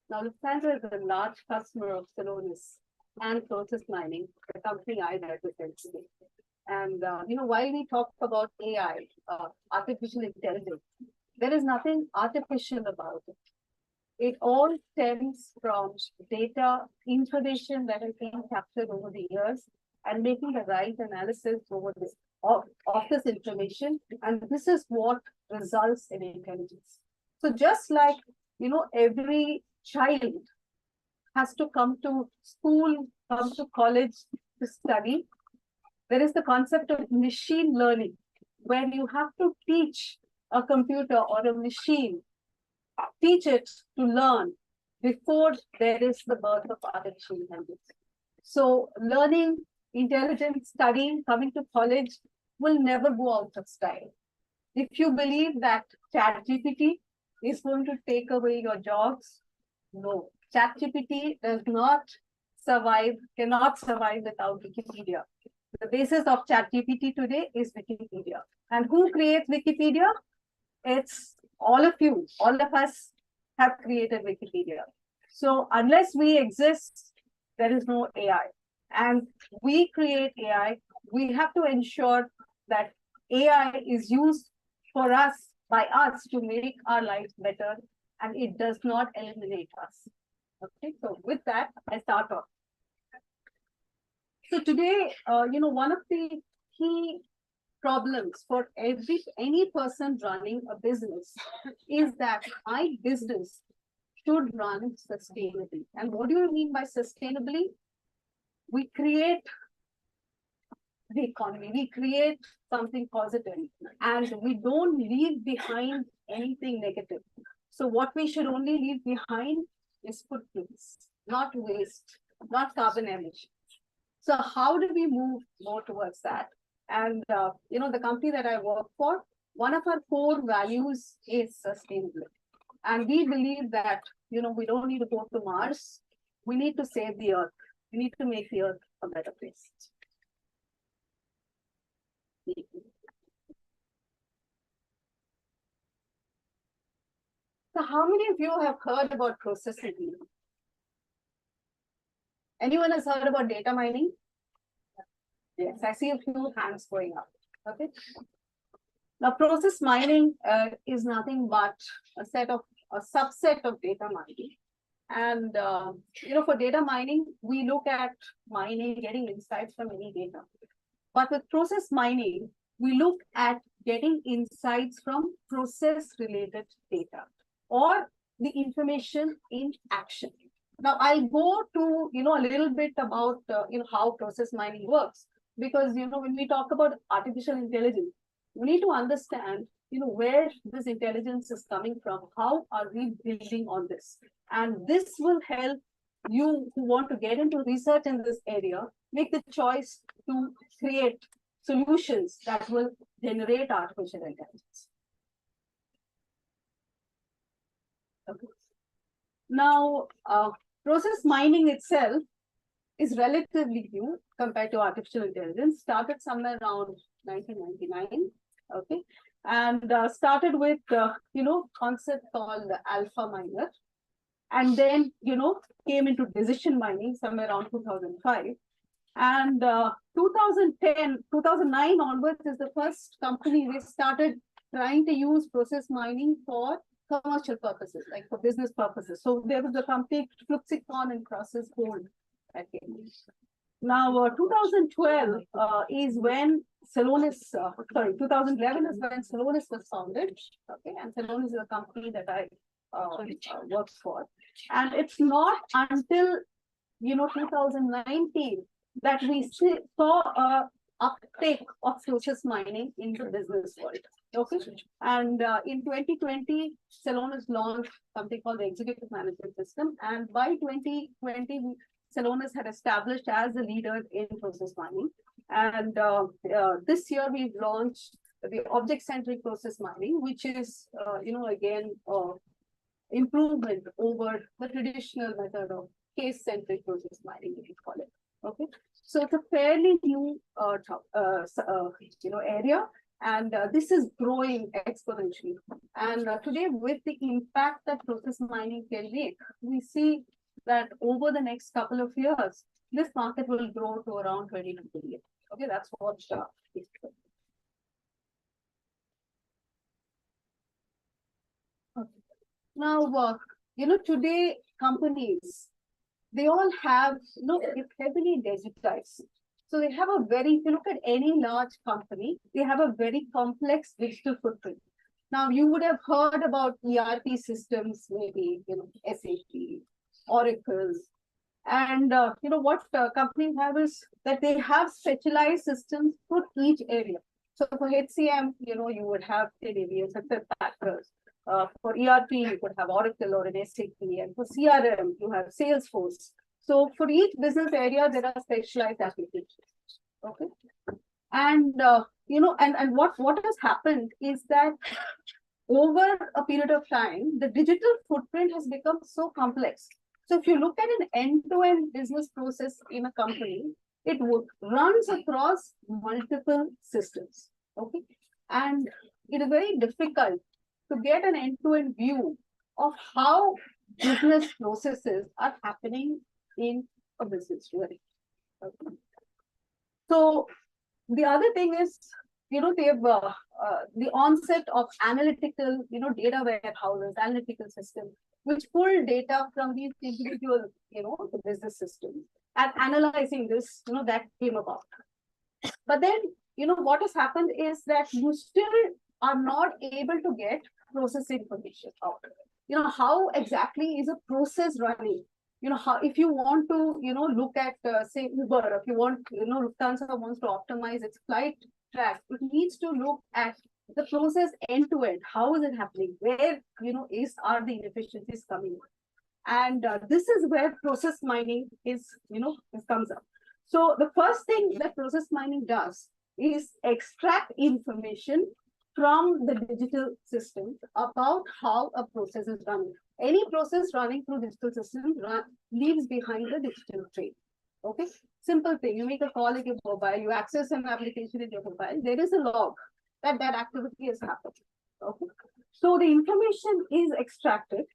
Now Lufthansa is a large customer of Celonis and Process Mining, the company I represent today. And while we talk about AI, artificial intelligence, there is nothing artificial about it. It all stems from data, information that has been captured over the years and making the right analysis over this of this information. And this is what results in intelligence. So just like, every child has to come to school, come to college to study, there is the concept of machine learning, where you have to teach a computer or a machine, teach it to learn before there is the birth of artificial intelligence. So learning, intelligence, studying, coming to college will never go out of style. If you believe that ChatGPT is going to take away your jobs, no. ChatGPT does not survive, cannot survive without Wikipedia. The basis of ChatGPT today is Wikipedia. And who creates Wikipedia? It's all of you, all of us have created Wikipedia. So unless we exist, there is no AI. And we create AI, we have to ensure that AI is used for us, by us, to make our lives better, and it does not eliminate us. Okay, so with that, I start off. So today, one of the key problems for any person running a business is that my business should run sustainably. And what do you mean by sustainably? We create the economy, we create something positive, and we don't leave behind anything negative. So what we should only leave behind is footprints, not waste, not carbon emission. So how do we move more towards that? And, the company that I work for, one of our core values is sustainability. And we believe that, we don't need to go to Mars. We need to save the Earth. We need to make the Earth a better place. So how many of you have heard about process mining? Anyone has heard about data mining? Yes, I see a few hands going up. Okay. Now, process mining is nothing but a subset of data mining. And, for data mining, we look at mining, getting insights from any data. But with process mining, we look at getting insights from process-related data or the information in action. Now, I'll go to, a little bit about, how process mining works. Because, when we talk about artificial intelligence, we need to understand, where this intelligence is coming from. How are we building on this? And this will help you who want to get into research in this area, make the choice to create solutions that will generate artificial intelligence. Okay. Now, process mining itself is relatively new compared to artificial intelligence, started somewhere around 1999, okay, and started with, concept called alpha miner, and then, came into decision mining somewhere around 2005. And 2009 onwards is the first company we started trying to use process mining for commercial purposes, like for business purposes. So there was a company, Intl.Conference-ARTIFICIal and Process Gold. Now, 2012 is when Celonis, 2011 is when Celonis was founded. Okay, and Celonis is a company that I work for. And it's not until 2019 that we saw a uptake of process mining in the business world. Okay, and in 2020, Celonis launched something called the Executive Management System, and by 2020, Celonis had established as a leader in process mining. And this year we've launched the object-centric process mining, which is, again, improvement over the traditional method of case-centric process mining, we call it. Okay, so it's a fairly new, area, and this is growing exponentially. And today, with the impact that process mining can make, we see that over the next couple of years, this market will grow to around 22 billion. Okay, that's what okay. Now, today companies, they all have, it's heavily digitized. So they have a very, if you look at any large company, they have a very complex digital footprint. Now, you would have heard about ERP systems, maybe, SAP, Oracle. And, what companies have is that they have specialized systems for each area. So for HCM, you would have AWS, SuccessFactors. For ERP, you could have Oracle or an SAP, and for CRM, you have Salesforce. So for each business area, there are specialized applications. Okay, and and what has happened is that over a period of time, the digital footprint has become so complex. So if you look at an end-to-end business process in a company, it runs across multiple systems. Okay, and it is very difficult to get an end-to-end view of how business processes are happening in a business, really. Okay. So the other thing is, they've the onset of analytical, data warehouses, analytical systems, which pull data from these individual, the business systems, and analyzing this, that came about. But then, what has happened is that you still are not able to get process information out. How exactly is a process running? How, if you want to, look at, say, Uber, if you want, Lufthansa wants to optimize its flight track, it needs to look at the process end to end. How is it happening? Where, are the inefficiencies coming? And this is where process mining is, comes up. So the first thing that process mining does is extract information from the digital systems about how a process is running. Any process running through digital systems leaves behind the digital trail. Okay, simple thing. You make a call at your mobile, you access an application in your mobile. There is a log that activity has happened. Okay, so the information is extracted,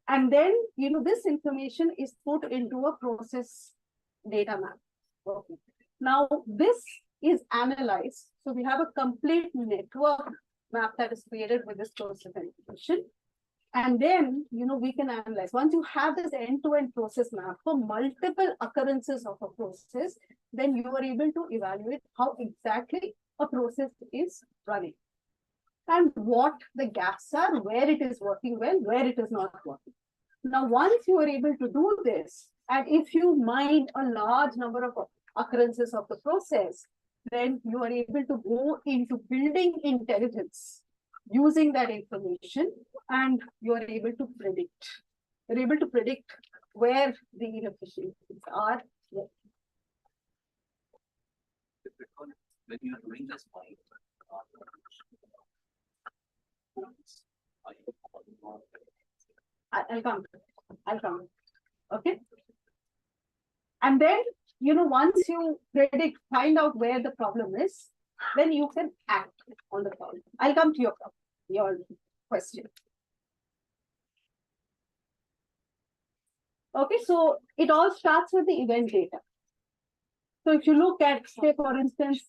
and then this information is put into a process data map. Okay, now this is analyzed. So we have a complete network map that is created with this process information. And then, we can analyze. Once you have this end-to-end process map for multiple occurrences of a process, then you are able to evaluate how exactly a process is running and what the gaps are, where it is working well, where it is not working. Now, once you are able to do this, and if you mine a large number of occurrences of the process, then you are able to go into building intelligence using that information, and you are able to predict. You're able to predict where the inefficiencies are. When you are doing this point, I'll come. Okay. And then, once you find out where the problem is, then you can act on the problem. I'll come to your question. Okay, so it all starts with the event data. So if you look at, say, for instance,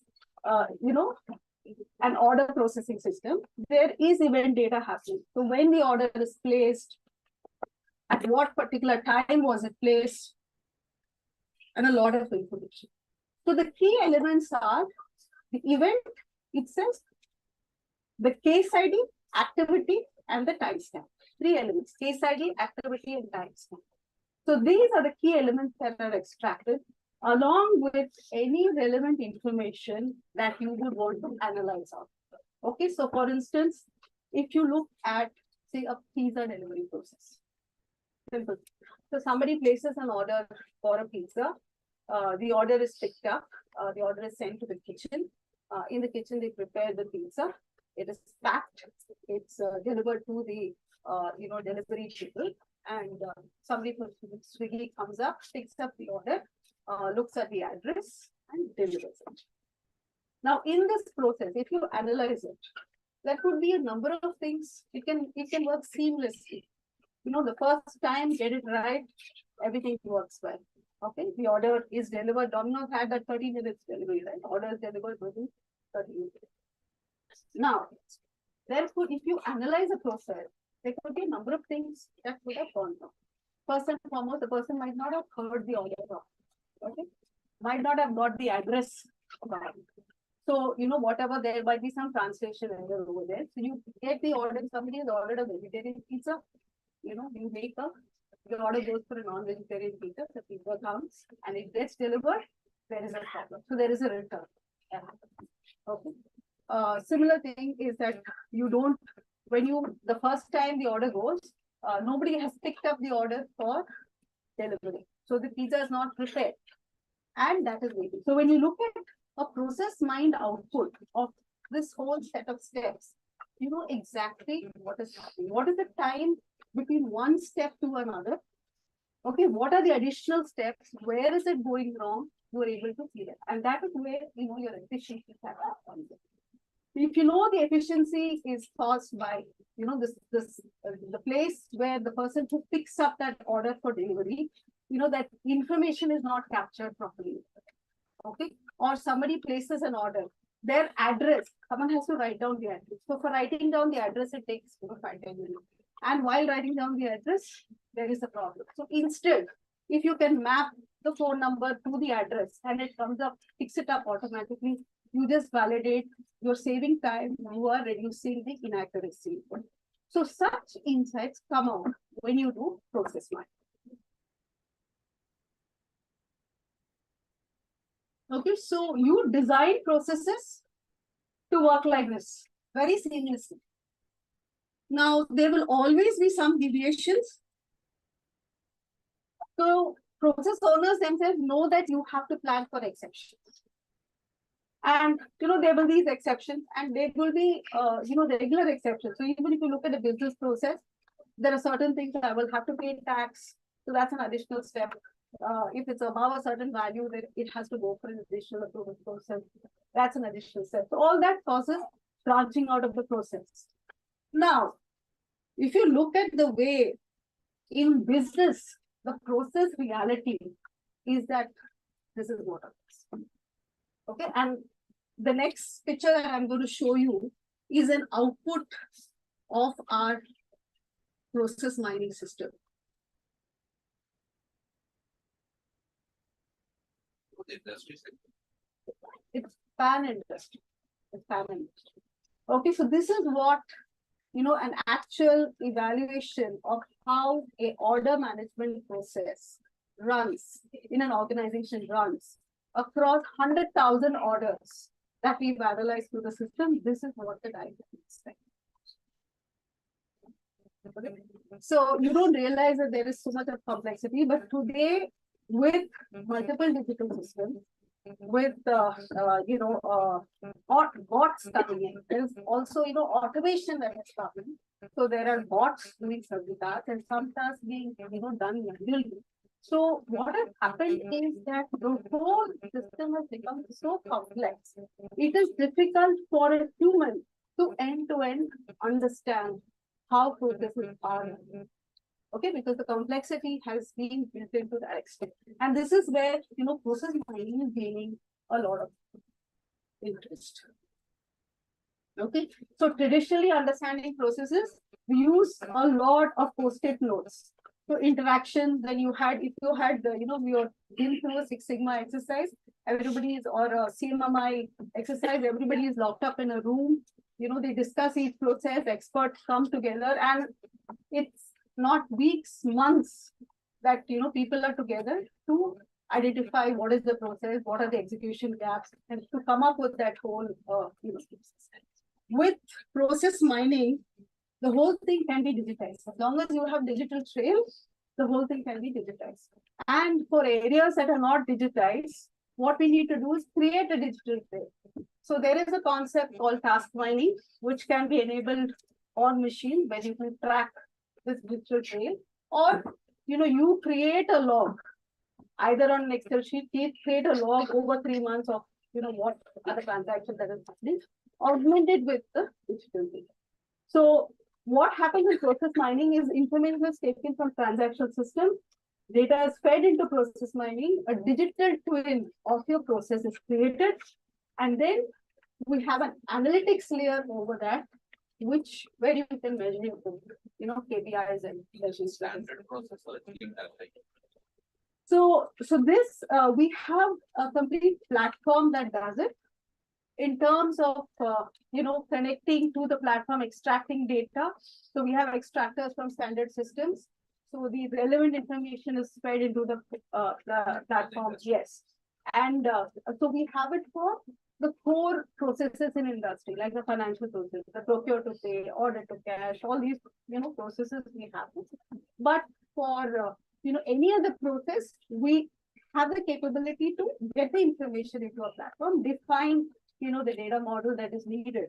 an order processing system, there is event data happening. So when the order is placed, at what particular time was it placed, and a lot of information. So the key elements are the event itself, the case ID, activity, and the timestamp. 3 elements: case ID, activity, and timestamp. So these are the key elements that are extracted along with any relevant information that you would want to analyze on. Okay, so for instance, if you look at, say, a pizza delivery process. Simple. So somebody places an order for a pizza. The order is picked up. The order is sent to the kitchen. In the kitchen, they prepare the pizza. It is packed. It's delivered to the delivery people. And somebody from Swiggy comes up, picks up the order, looks at the address, and delivers it. Now, in this process, if you analyze it, there could be a number of things. It can work seamlessly. The first time, get it right, everything works well. Okay, the order is delivered. Domino's had that 30 minutes delivery, right? Order is delivered within 30 minutes. Now, therefore, if you analyze the process, there could be a number of things that would have gone wrong. First and foremost, the person might not have heard the order wrong. Okay, might not have got the address wrong. So, whatever, there might be some translation error over there. So you get the order, somebody has ordered a vegetarian pizza. You make your order goes for a non-vegetarian pizza, the pizza comes and it gets delivered, there is a problem. So there is a return. Okay. Similar thing is that the first time the order goes, nobody has picked up the order for delivery. So the pizza is not prepared and that is waiting. So when you look at a process mind output of this whole set of steps, you know exactly what is happening. What is the time between one step to another? Okay, what are the additional steps? Where is it going wrong? You are able to see that. And that is where your efficiency factor comes in. If you know the efficiency is caused by the place where the person who picks up that order for delivery, that information is not captured properly. Okay, or somebody places an order, their address, someone has to write down the address. So for writing down the address, it takes 5-10 minutes. And while writing down the address, there is a problem. So instead, if you can map the phone number to the address and it comes up, picks it up automatically, you just validate, you're saving time, you are reducing the inaccuracy. So such insights come out when you do process mining. Okay, so you design processes to work like this, very seamlessly. Now, there will always be some deviations. So process owners themselves know that you have to plan for exceptions. And, there will be these exceptions and there will be, the regular exceptions. So even if you look at the business process, there are certain things that I will have to pay tax. So that's an additional step. If it's above a certain value, then it has to go for an additional approval process. That's an additional step. So all that causes branching out of the process. Now, if you look at the way in business, the process reality is that this is what it is. Okay, and the next picture that I'm going to show you is an output of our process mining system. It's pan industry. It's pan industry. Okay, so this is what an actual evaluation of how a order management process runs in an organization runs across 100,000 orders that we've analyzed through the system. This is what the diagram is like. So you don't realize that there is so much of complexity, but today with multiple digital systems, with bots coming in, there's also automation that is coming. So there are bots doing certain tasks and some tasks being done manually. So what has happened is that the whole system has become so complex. It is difficult for a human to end understand how processes are. Okay, because the complexity has been built into that extent. And this is where, process mining is gaining a lot of interest. Okay, so traditionally understanding processes, we use a lot of post-it notes. So interaction, then if you had, we are been through a Six Sigma exercise, everybody is, or a CMMI exercise, everybody is locked up in a room. They discuss each process, experts come together, and it's not weeks, months that, people are together to identify what is the process, what are the execution gaps, and to come up with that whole, process. With process mining, the whole thing can be digitized. As long as you have digital trails, the whole thing can be digitized. And for areas that are not digitized, what we need to do is create a digital trail. So there is a concept called task mining, which can be enabled on machine where you can track this digital trail, or you create a log either on an Excel sheet, create a log over 3 months of what are the transactions that is happening, augmented with the digital data. So what happens in process mining is information is taken from transactional system, data is fed into process mining, a digital twin of your process is created, and then we have an analytics layer over that, where you can measure your KPIs and measures. Standard process or you have like So this, we have a complete platform that does it in terms of, connecting to the platform, extracting data. So we have extractors from standard systems. So the relevant information is fed into the platform. Yes. And so we have it for the core processes in industry, like the financial process, the procure to pay, order to cash, all these, processes we have. But for, any other process, we have the capability to get the information into a platform, define, the data model that is needed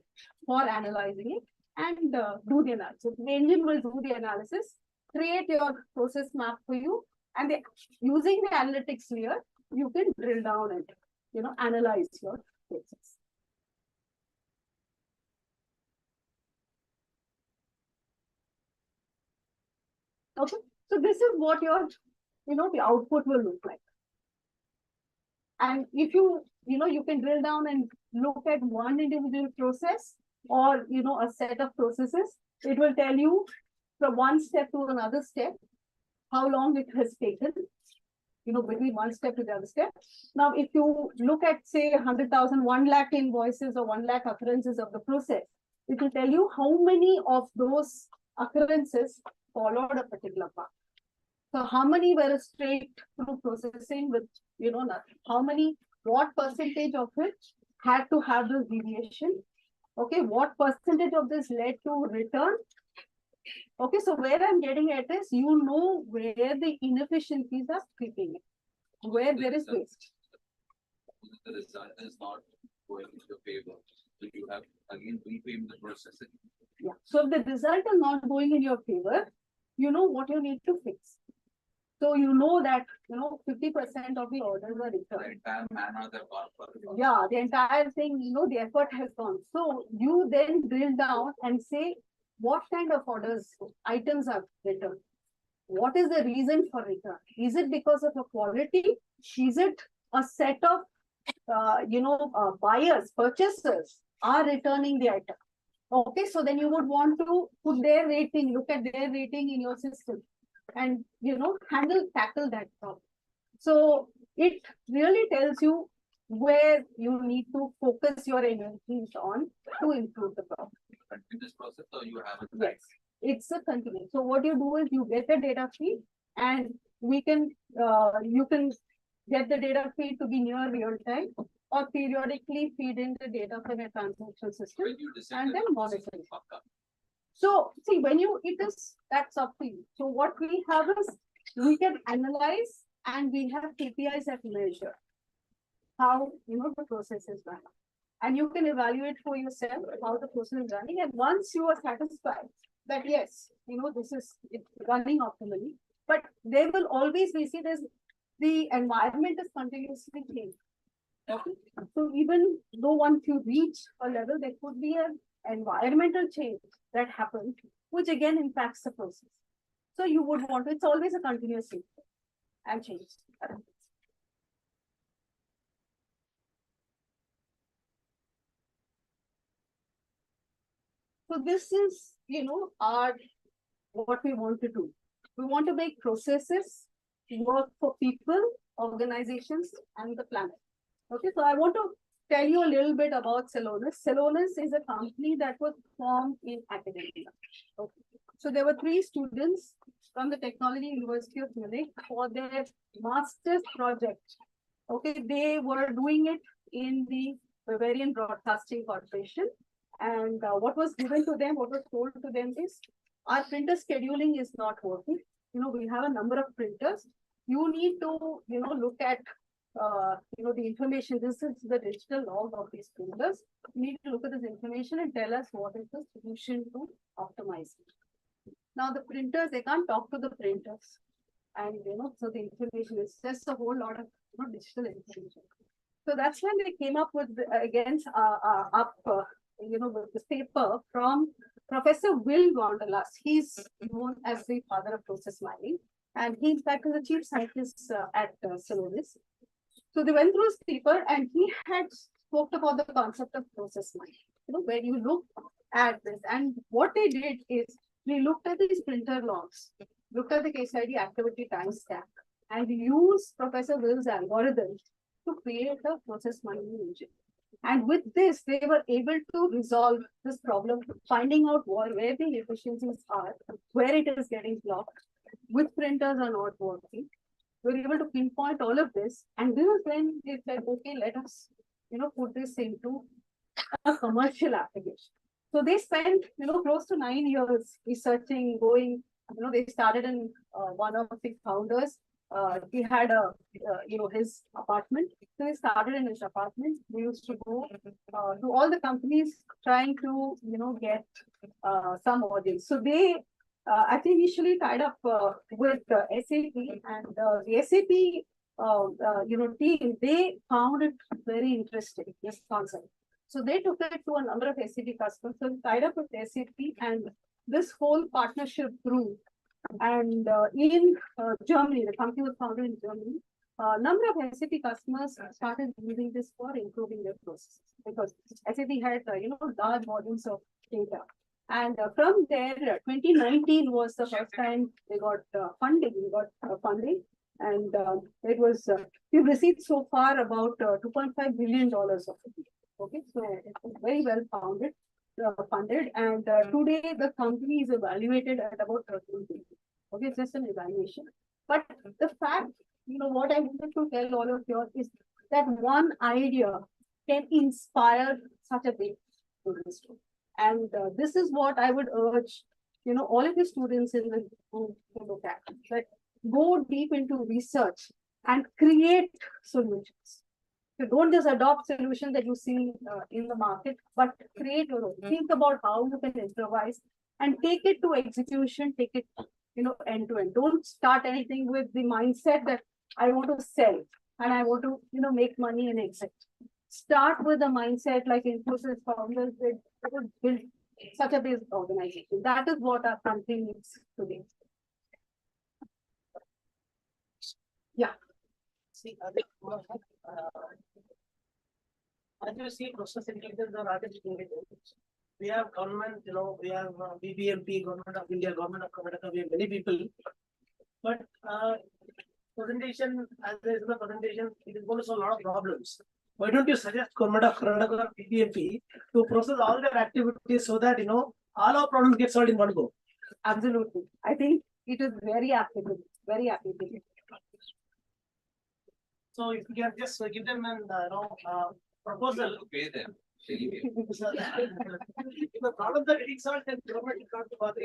for analyzing it, and do the analysis. The engine will do the analysis, create your process map for you, and using the analytics layer, you can drill down and, analyze your process. Okay, so this is what your, the output will look like. And if you can drill down and look at one individual process or, a set of processes, it will tell you from one step to another step, how long it has taken, between one step to the other step. Now, if you look at, say, 100,000, 1 lakh invoices or 1 lakh occurrences of the process, it will tell you how many of those occurrences followed a particular path. So how many were straight through processing with, nothing? How many, what percentage of it had to have this deviation? Okay, what percentage of this led to return? Okay, so where I'm getting at is, where the inefficiencies are creeping in, where there is waste. the result is not going in your favor. So you have again reframe the processing. Yeah. So if the result is not going in your favor, you know what you need to fix. So you know that 50% of the orders are The returned. entire manner they've gone for. Yeah, the entire thing, the effort has gone. So you then drill down and say, what kind of items are returned? What is the reason for return? Is it because of the quality? Is it a set of, buyers, purchasers are returning the item? Okay, so then you would want to put their rating, look at their rating in your system and, tackle that problem. So it really tells you where you need to focus your energies on to improve the problem. Continuous process or you have it. Yes, it's a continuous. So what you do is you get the data feed and you can get the data feed to be near real time or periodically feed in the data from a transactional system When you decide and then the monitor process it. fuck up. So see, that's up to you. So what we have is we can analyze and we have KPIs that measure how the process is running. And you can evaluate for yourself how the process is running. And once you are satisfied that yes, it's running optimally, but there will always, we see this, the environment is continuously changing. Okay. So even though once you reach a level, there could be an environmental change that happens, which again impacts the process. So you would want to, it's always a continuous thing and change. So this is, our what we want to do. We want to make processes work for people, organizations, and the planet. Okay, so I want to tell you a little bit about Celonis. Celonis is a company that was formed in academia. Okay. So there were 3 students from the Technology University of Munich for their master's project. Okay, they were doing it in the Bavarian Broadcasting Corporation. And what was given to them, what was told to them is, our printer scheduling is not working. We have a number of printers. You need to, look at, the information. This is the digital log of these printers. You need to look at this information and tell us what is the solution to optimize it. Now, the printers, they can't talk to the printers. And, so the information is just a whole lot of, digital information. So that's when they came up with, with this paper from Professor Will Wanderlust. He's known as the father of process mining, and he in fact is the chief scientist at Celonis. So they went through his paper, and he had spoke about the concept of process mining. Where you look at this, and what they did is they looked at these printer logs, looked at the case ID activity timestamp, and used Professor Will's algorithm to create a process mining engine. And with this, they were able to resolve this problem, finding out where the inefficiencies are, where it is getting blocked, which printers are not working. We were able to pinpoint all of this. And this is when they said, okay, let us, put this into a commercial application. So they spent, close to 9 years researching, going, they started in one of the founders. He had his apartment. So he started in his apartment. We used to go to all the companies trying to, get some audience. So they, I think, initially tied up with SAP, and the SAP, team, they found it very interesting, this concept. So they took it to a number of SAP customers. So they tied up with SAP, and this whole partnership grew. And in Germany, the company was founded in Germany. A number of SAP customers started using this for improving their processes, because SAP had large volumes of data. And from there, 2019 was the first time they got funding. We got funding, and it was we've received so far about $2.5 billion of it. Okay, so it's very well funded, and today the company is evaluated at about 13 billion. Okay, it's just an evaluation. But the fact, what I wanted to tell all of you is that one idea can inspire such a big students. And this is what I would urge, all of the students in the group to look at. That go deep into research and create solutions. So don't just adopt solutions that you see in the market, but create your own. Think about how you can improvise and take it to execution, take it, end to end. Don't start anything with the mindset that I want to sell and I want to, make money and exit. Start with a mindset like Infosys founders did, build such a big organization. That is what our country needs today. Yeah. See, as you see, process intelligence or artificial intelligence, we have government, we have BBMP, Government of India, Government of Karnataka, we have many people. But presentation, as there is the presentation, it is going to solve a lot of problems. Why don't you suggest Government of Karnataka or BBMP to process all their activities so that, all our problems get solved in one go? Absolutely. I think it is very applicable, very applicable. So if you can just give them an proposal. Pay them. The problem that it solved, then government can't bother.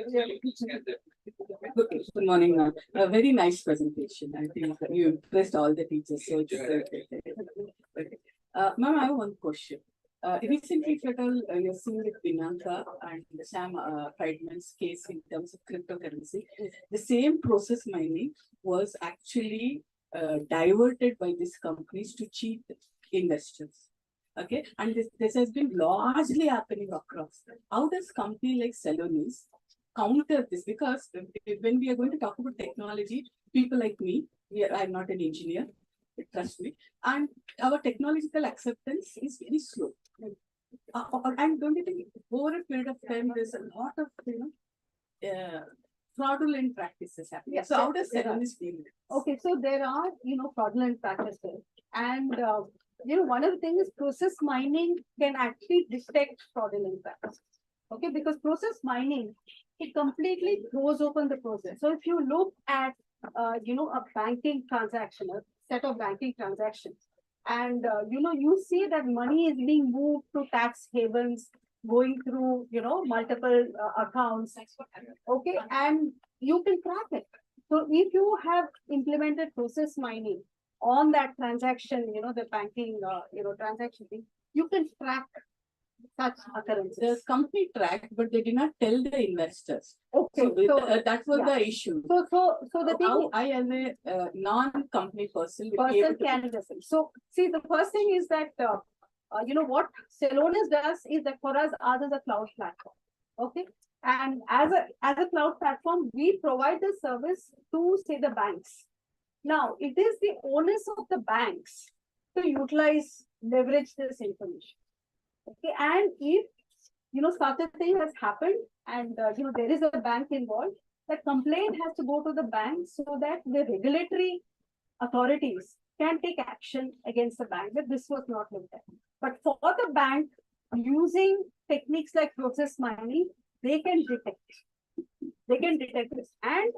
Good morning, ma'am. A very nice presentation. I think you impressed all the teachers. So it's ma'am, I have one question. Recently, if at all, you're seeing with Binanca and Sam Friedman's case in terms of cryptocurrency, the same process mining was actually diverted by these companies to cheat investors. Okay, and this has been largely happening across. How does company like Celonis counter this? Because when we are going to talk about technology, people like me, I'm not an engineer, trust me, and our technological acceptance is very slow. And don't you think over a period of time there's a lot of fraudulent practices happening? Yes, So how does there are. Celonis deal with this? Okay, so there are, fraudulent practices. And, one of the things is process mining can actually detect fraudulent practices. Okay, because process mining, it completely throws open the process. So if you look at, a banking transaction, a set of banking transactions, and, you see that money is being moved to tax havens, going through, multiple accounts. Okay, and you can track it. So if you have implemented process mining on that transaction, the banking, transaction thing, you can track such occurrences. The company tracked, but they did not tell the investors. Okay, So that was yeah. the issue. So the thing How I, as a non-company person, will be able to can listen. So see, the first thing is that what Celonis does is that for us, ours is a cloud platform. Okay, and as a cloud platform, we provide the service to, say, the banks. Now, it is the onus of the banks to leverage this information. Okay, and if such a thing has happened, and there is a bank involved, the complaint has to go to the bank so that the regulatory authorities can take action against the bank that this was not looked at. But for the bank, using techniques like process mining, they can detect this. And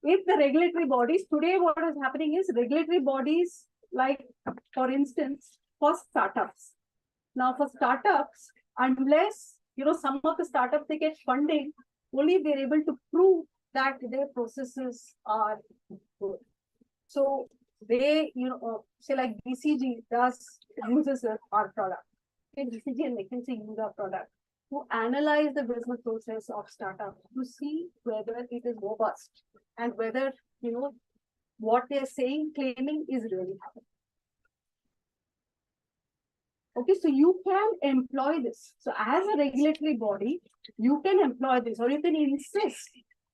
if the regulatory bodies, today what is happening is regulatory bodies, like, for instance, for startups. Now for startups, unless, some of the startups, they get funding, only they're able to prove that their processes are good. So they, say like BCG uses our product. Okay, BCG and McKinsey use our product to analyze the business process of startups to see whether it is robust and whether, what they're claiming is really happening. Okay, so you can employ this. So as a regulatory body, you can employ this, or you can insist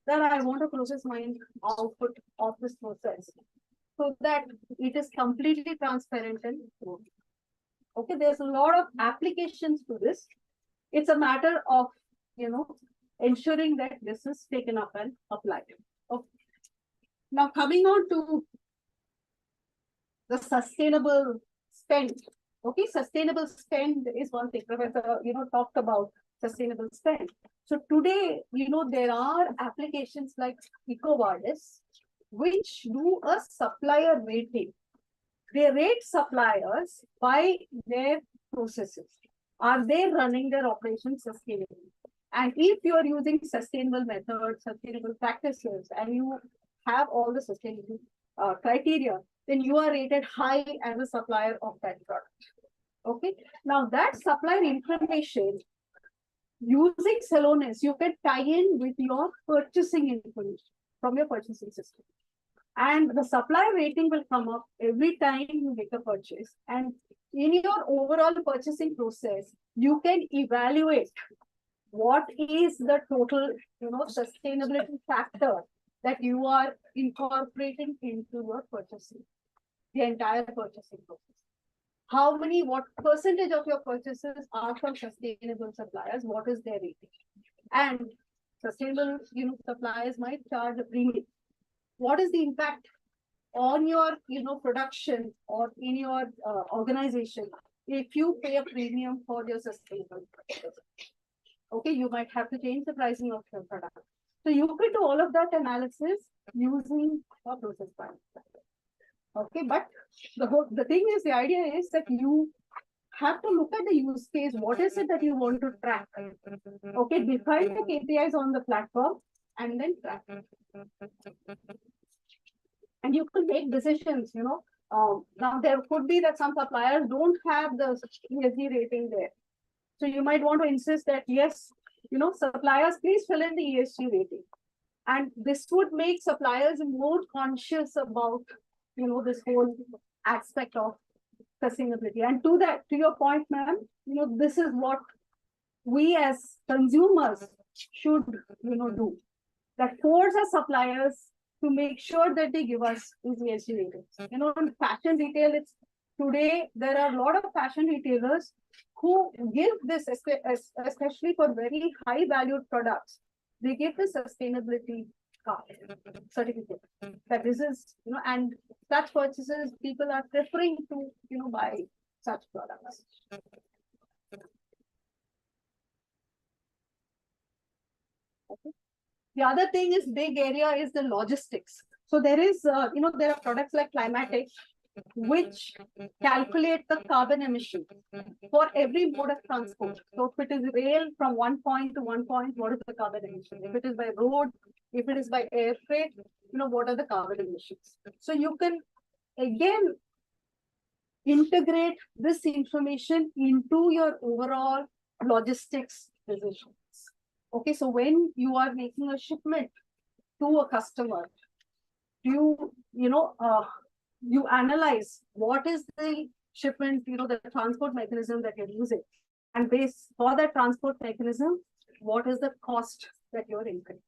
that I want a process mine output of this process, so that it is completely transparent and true. Okay, there's a lot of applications to this. It's a matter of, ensuring that this is taken up and applied. Okay. Now coming on to the sustainable spend. Okay, sustainable spend is one thing. Professor, talked about sustainable spend. So today, there are applications like EcoVadis, which do a supplier rating. They rate suppliers by their processes. Are they running their operations sustainably? And if you are using sustainable methods, sustainable practices, and you have all the sustainable criteria, then you are rated high as a supplier of that product. Okay. Now that supplier information, using Celonis, you can tie in with your purchasing information from your purchasing system. And the supplier rating will come up every time you make a purchase. And in your overall purchasing process, you can evaluate what is the total, sustainability factor that you are incorporating into your purchasing, the entire purchasing process. What percentage of your purchases are from sustainable suppliers? What is their rating? And sustainable, suppliers might charge a premium. What is the impact on your, production or in your organization if you pay a premium for your sustainable practices? Okay, you might have to change the pricing of your product. So you can do all of that analysis using a process planning. Okay, but the thing is, the idea is that you have to look at the use case. What is it that you want to track? Okay, define the KPIs on the platform and then track. And you can make decisions, Now there could be that some suppliers don't have the ESG rating there. So you might want to insist that, yes, suppliers, please fill in the ESG rating. And this would make suppliers more conscious about, this whole aspect of sustainability. And to your point, ma'am, this is what we as consumers should, do. That force our suppliers to make sure that they give us these ESG ratings. In fashion retail, today there are a lot of fashion retailers who give this, especially for very high valued products, they give the sustainability card certificate. That this is, and such purchases, people are preferring to, buy such products. Okay. The other thing is big area is the logistics. So there is, there are products like Climatic, which calculate the carbon emission for every mode of transport. So if it is rail from one point to one point, what is the carbon emission? If it is by road, if it is by air freight, what are the carbon emissions? So you can again integrate this information into your overall logistics decisions. Okay, so when you are making a shipment to a customer, you analyze what is the shipment, the transport mechanism that you're using, and based for that transport mechanism, what is the cost that you're incurring.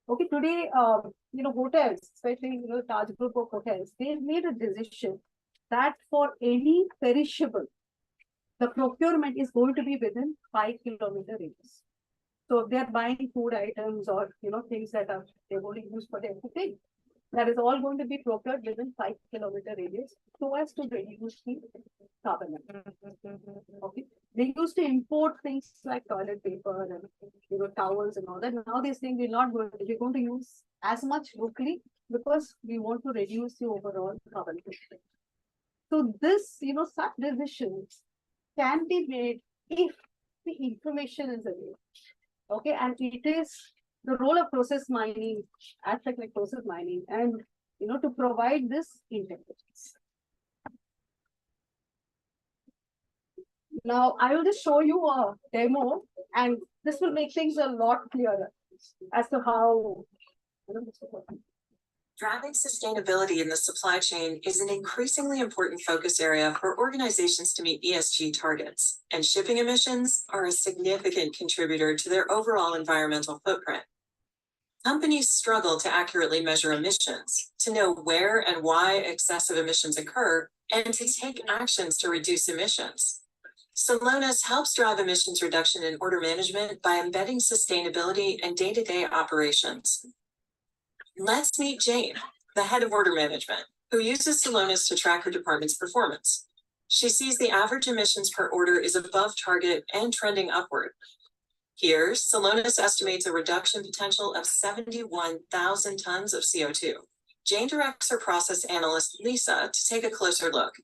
Okay, today, hotels, especially Taj Group of hotels, they've made a decision that for any perishable, the procurement is going to be within 5-kilometer radius. So if they're buying food items or things that are they're going to use for their cooking, that is all going to be procured within 5-kilometer radius so as to reduce the carbon. Okay. They used to import things like toilet paper and towels and all that. Now these things we're going to use as much locally because we want to reduce the overall carbon footprint. So this, such decisions can be made if the information is available. Okay, and it is the role of process mining, aspect like process mining, and to provide this intelligence. Now I will just show you a demo, and this will make things a lot clearer as to how. Driving sustainability in the supply chain is an increasingly important focus area for organizations to meet ESG targets, and shipping emissions are a significant contributor to their overall environmental footprint. Companies struggle to accurately measure emissions, to know where and why excessive emissions occur, and to take actions to reduce emissions. Celonis helps drive emissions reduction in order management by embedding sustainability in day-to-day operations. Let's meet Jane, the head of order management, who uses Celonis to track her department's performance. She sees the average emissions per order is above target and trending upward. Here, Celonis estimates a reduction potential of 71,000 tons of CO2. Jane directs her process analyst, Lisa, to take a closer look.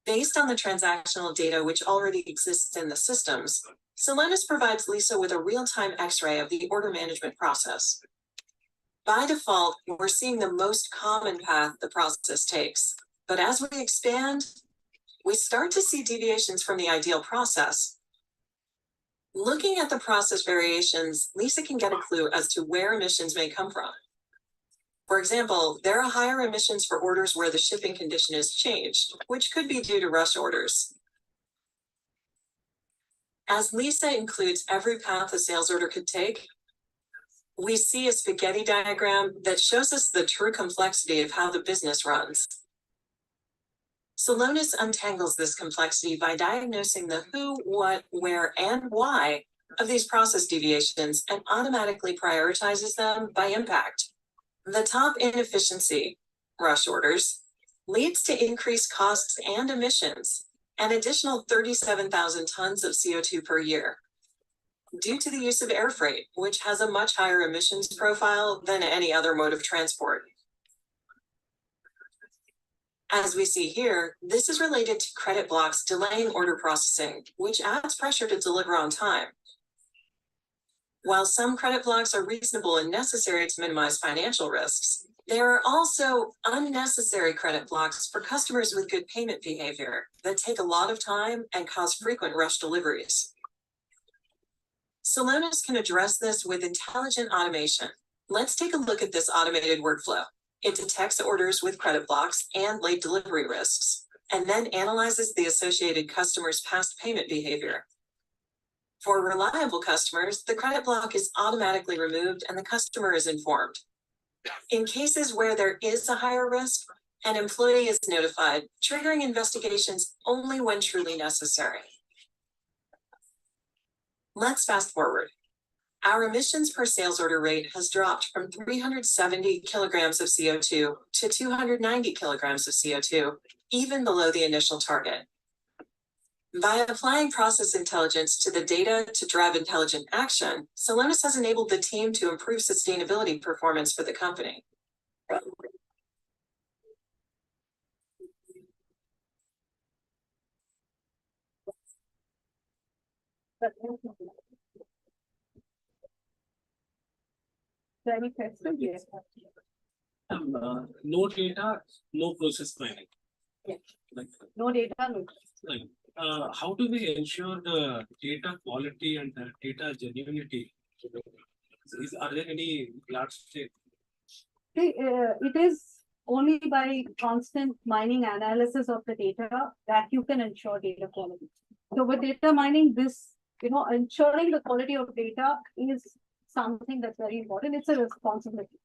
Based on the transactional data which already exists in the systems, Celonis provides Lisa with a real-time X-ray of the order management process. By default, we're seeing the most common path the process takes. But as we expand, we start to see deviations from the ideal process. Looking at the process variations, Lisa can get a clue as to where emissions may come from. For example, there are higher emissions for orders where the shipping condition is changed, which could be due to rush orders. As Lisa includes every path a sales order could take, we see a spaghetti diagram that shows us the true complexity of how the business runs. Celonis untangles this complexity by diagnosing the who, what, where, and why of these process deviations and automatically prioritizes them by impact. The top inefficiency, rush orders, leads to increased costs and emissions, an additional 37,000 tons of CO2 per year, due to the use of air freight, which has a much higher emissions profile than any other mode of transport. As we see here, this is related to credit blocks delaying order processing, which adds pressure to deliver on time. While some credit blocks are reasonable and necessary to minimize financial risks, there are also unnecessary credit blocks for customers with good payment behavior that take a lot of time and cause frequent rush deliveries. Celonis can address this with intelligent automation. Let's take a look at this automated workflow. It detects orders with credit blocks and late delivery risks, and then analyzes the associated customer's past payment behavior. For reliable customers, the credit block is automatically removed and the customer is informed. In cases where there is a higher risk, an employee is notified, triggering investigations only when truly necessary. Let's fast forward. Our emissions per sales order rate has dropped from 370 kilograms of CO2 to 290 kilograms of CO2, even below the initial target. By applying process intelligence to the data to drive intelligent action, Celonis has enabled the team to improve sustainability performance for the company. Any questions? Yes. No data, no process mining. Yeah. Like, No data, no. like, how do we ensure the data quality and the data genuinity? Are there any large state? It is only by constant mining analysis of the data that you can ensure data quality. So with data mining, this, ensuring the quality of data is something that's very important. It's a responsibility.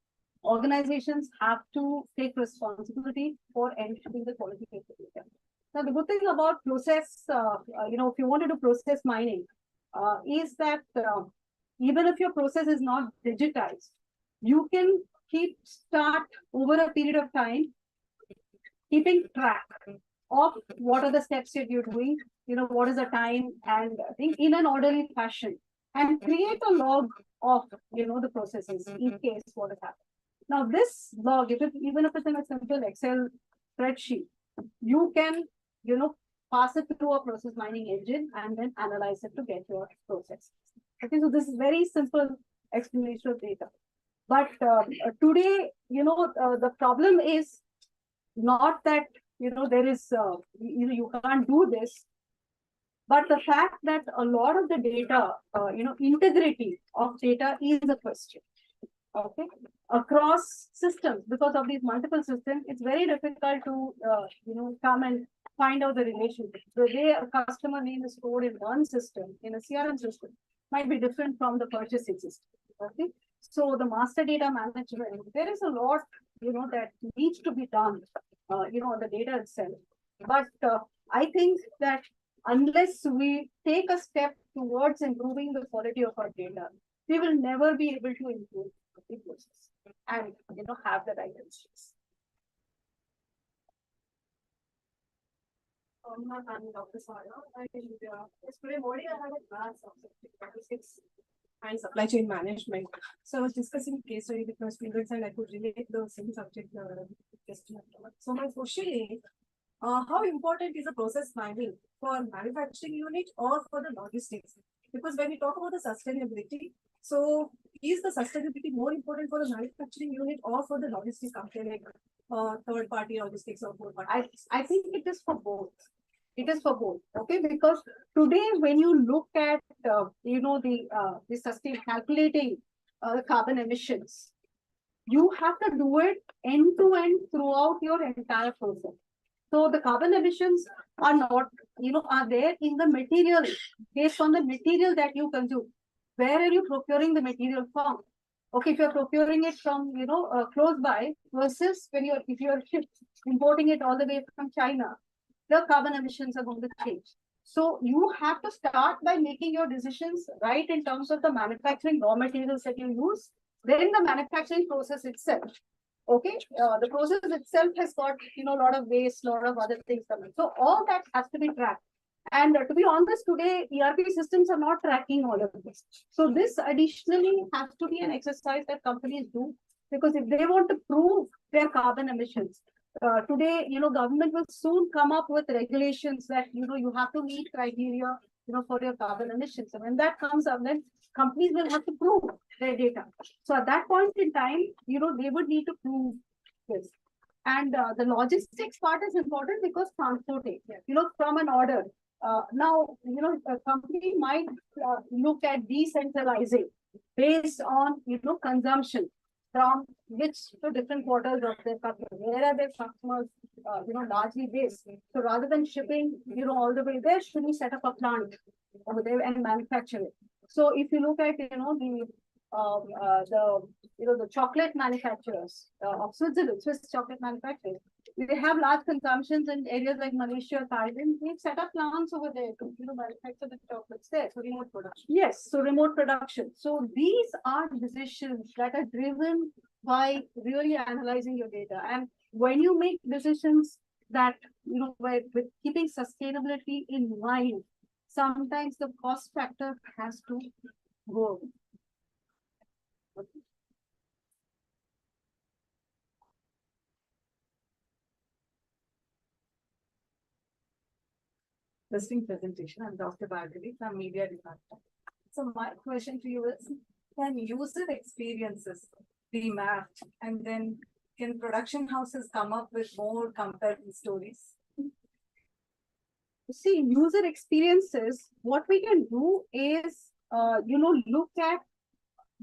Organizations have to take responsibility for ensuring the quality of the data. Now, the good thing about process, if you wanted to process mining, is that even if your process is not digitized, you can start over a period of time, keeping track of what are the steps that you're doing, what is the time, and I think in an orderly fashion, and create a log of, the processes in case what has happened. Now, this log, even if it's in a simple Excel spreadsheet, you can, pass it through a process mining engine and then analyze it to get your process. Okay, so this is very simple explanation of data. But today, the problem is not that, there is, you can't do this, but the fact that a lot of the data, integrity of data is a question. Okay, across systems, because of these multiple systems, it's very difficult to, come and find out the relationship. The way a customer name is stored in one system, in a CRM system, might be different from the purchasing system. Okay, so the master data management, there is a lot, that needs to be done, on the data itself. But I think that unless we take a step towards improving the quality of our data, we will never be able to improve the process and, have the right answers. I'm Dr. Sara, and yesterday morning I had a class of statistics and supply chain management. So I was discussing case study with my students, and I could relate the same subject. So my question is, how important is the process mining for manufacturing unit or for the logistics? Because when we talk about the sustainability, so is the sustainability more important for the manufacturing unit or for the logistics company, like third party logistics or fourth party? I think it is for both. It is for both. Okay, because today when you look at the calculating the carbon emissions, you have to do it end to end throughout your entire process. So the carbon emissions are not, are there in the material, based on the material that you consume. Where are you procuring the material from? Okay, if you're procuring it from, close by, versus if you're importing it all the way from China, the carbon emissions are going to change. So you have to start by making your decisions right in terms of the manufacturing raw materials that you use, then the manufacturing process itself. Okay, the process itself has got, a lot of waste, a lot of other things coming. So all that has to be tracked. And to be honest, today, ERP systems are not tracking all of this. So this additionally has to be an exercise that companies do, because if they want to prove their carbon emissions, today, government will soon come up with regulations that, you have to meet criteria for your carbon emissions. And when that comes up, then companies will have to prove their data. So at that point in time, they would need to prove this. And the logistics part is important because transporting, from an order. Now, a company might look at decentralizing based on, consumption from which the different quarters of their customers. Where are their customers, largely based? So rather than shipping, all the way there, should we set up a plant over there and manufacture it? So if you look at, the chocolate manufacturers of Switzerland, Swiss chocolate manufacturers, they have large consumptions in areas like Malaysia, Thailand. They've set up plants over there to, manufacture the chocolates there. So remote production. Yes, so remote production. So these are decisions that are driven by really analyzing your data. And when you make decisions that, with keeping sustainability in mind, sometimes the cost factor has to go. Interesting presentation. I'm Dr. Bhargavi from Media Department. So my question to you is, can user experiences be mapped, and then can production houses come up with more compelling stories? See, user experiences, what we can do is, look at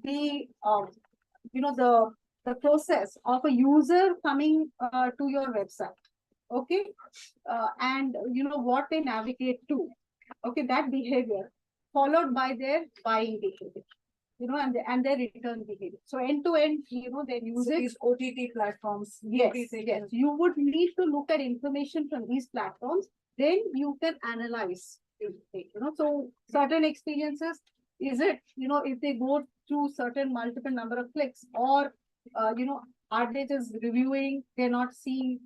the, the process of a user coming to your website. Okay. And, what they navigate to. Okay. That behavior followed by their buying behavior, and their return behavior. So end to end, their usage. These OTT platforms. Yes, yes. You would need to look at information from these platforms. Then you can analyze it, so certain experiences, is it, if they go through certain multiple number of clicks, or, are they just reviewing, they're not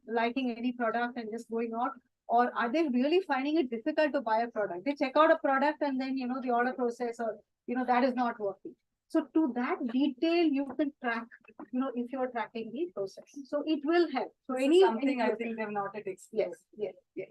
liking any product and just going out, or are they really finding it difficult to buy a product? They check out a product and then, the order process, or, that is not working. So to that detail, you can track, if you're tracking the process. So it will help. So something I think they've not yet experienced. Yes, yes, yes.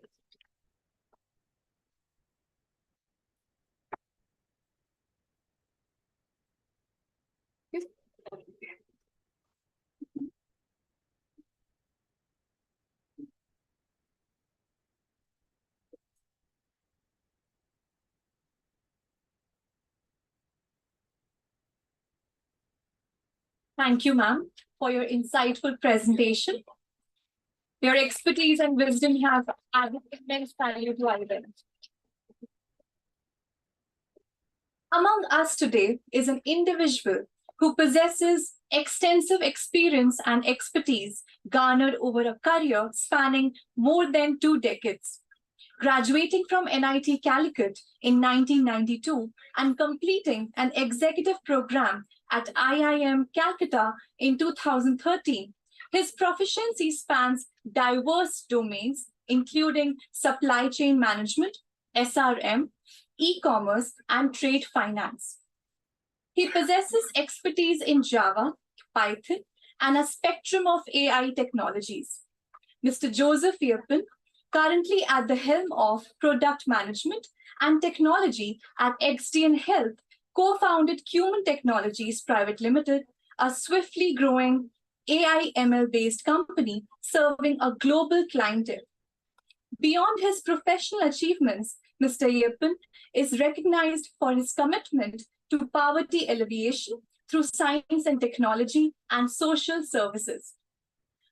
Thank you, ma'am, for your insightful presentation. Your expertise and wisdom have added immense value to our event. Among us today is an individual who possesses extensive experience and expertise garnered over a career spanning more than 2 decades. Graduating from NIT Calicut in 1992 and completing an executive program at IIM Calcutta in 2013, his proficiency spans diverse domains, including supply chain management, SRM, e-commerce, and trade finance. He possesses expertise in Java, Python, and a spectrum of AI technologies. Mr. Joseph Yepin, currently at the helm of product management and technology at XDN Health, co-founded Human Technologies Private Limited, a swiftly growing AI ML-based company serving a global clientele. Beyond his professional achievements, Mr. Yepin is recognized for his commitment to poverty alleviation through science and technology and social services.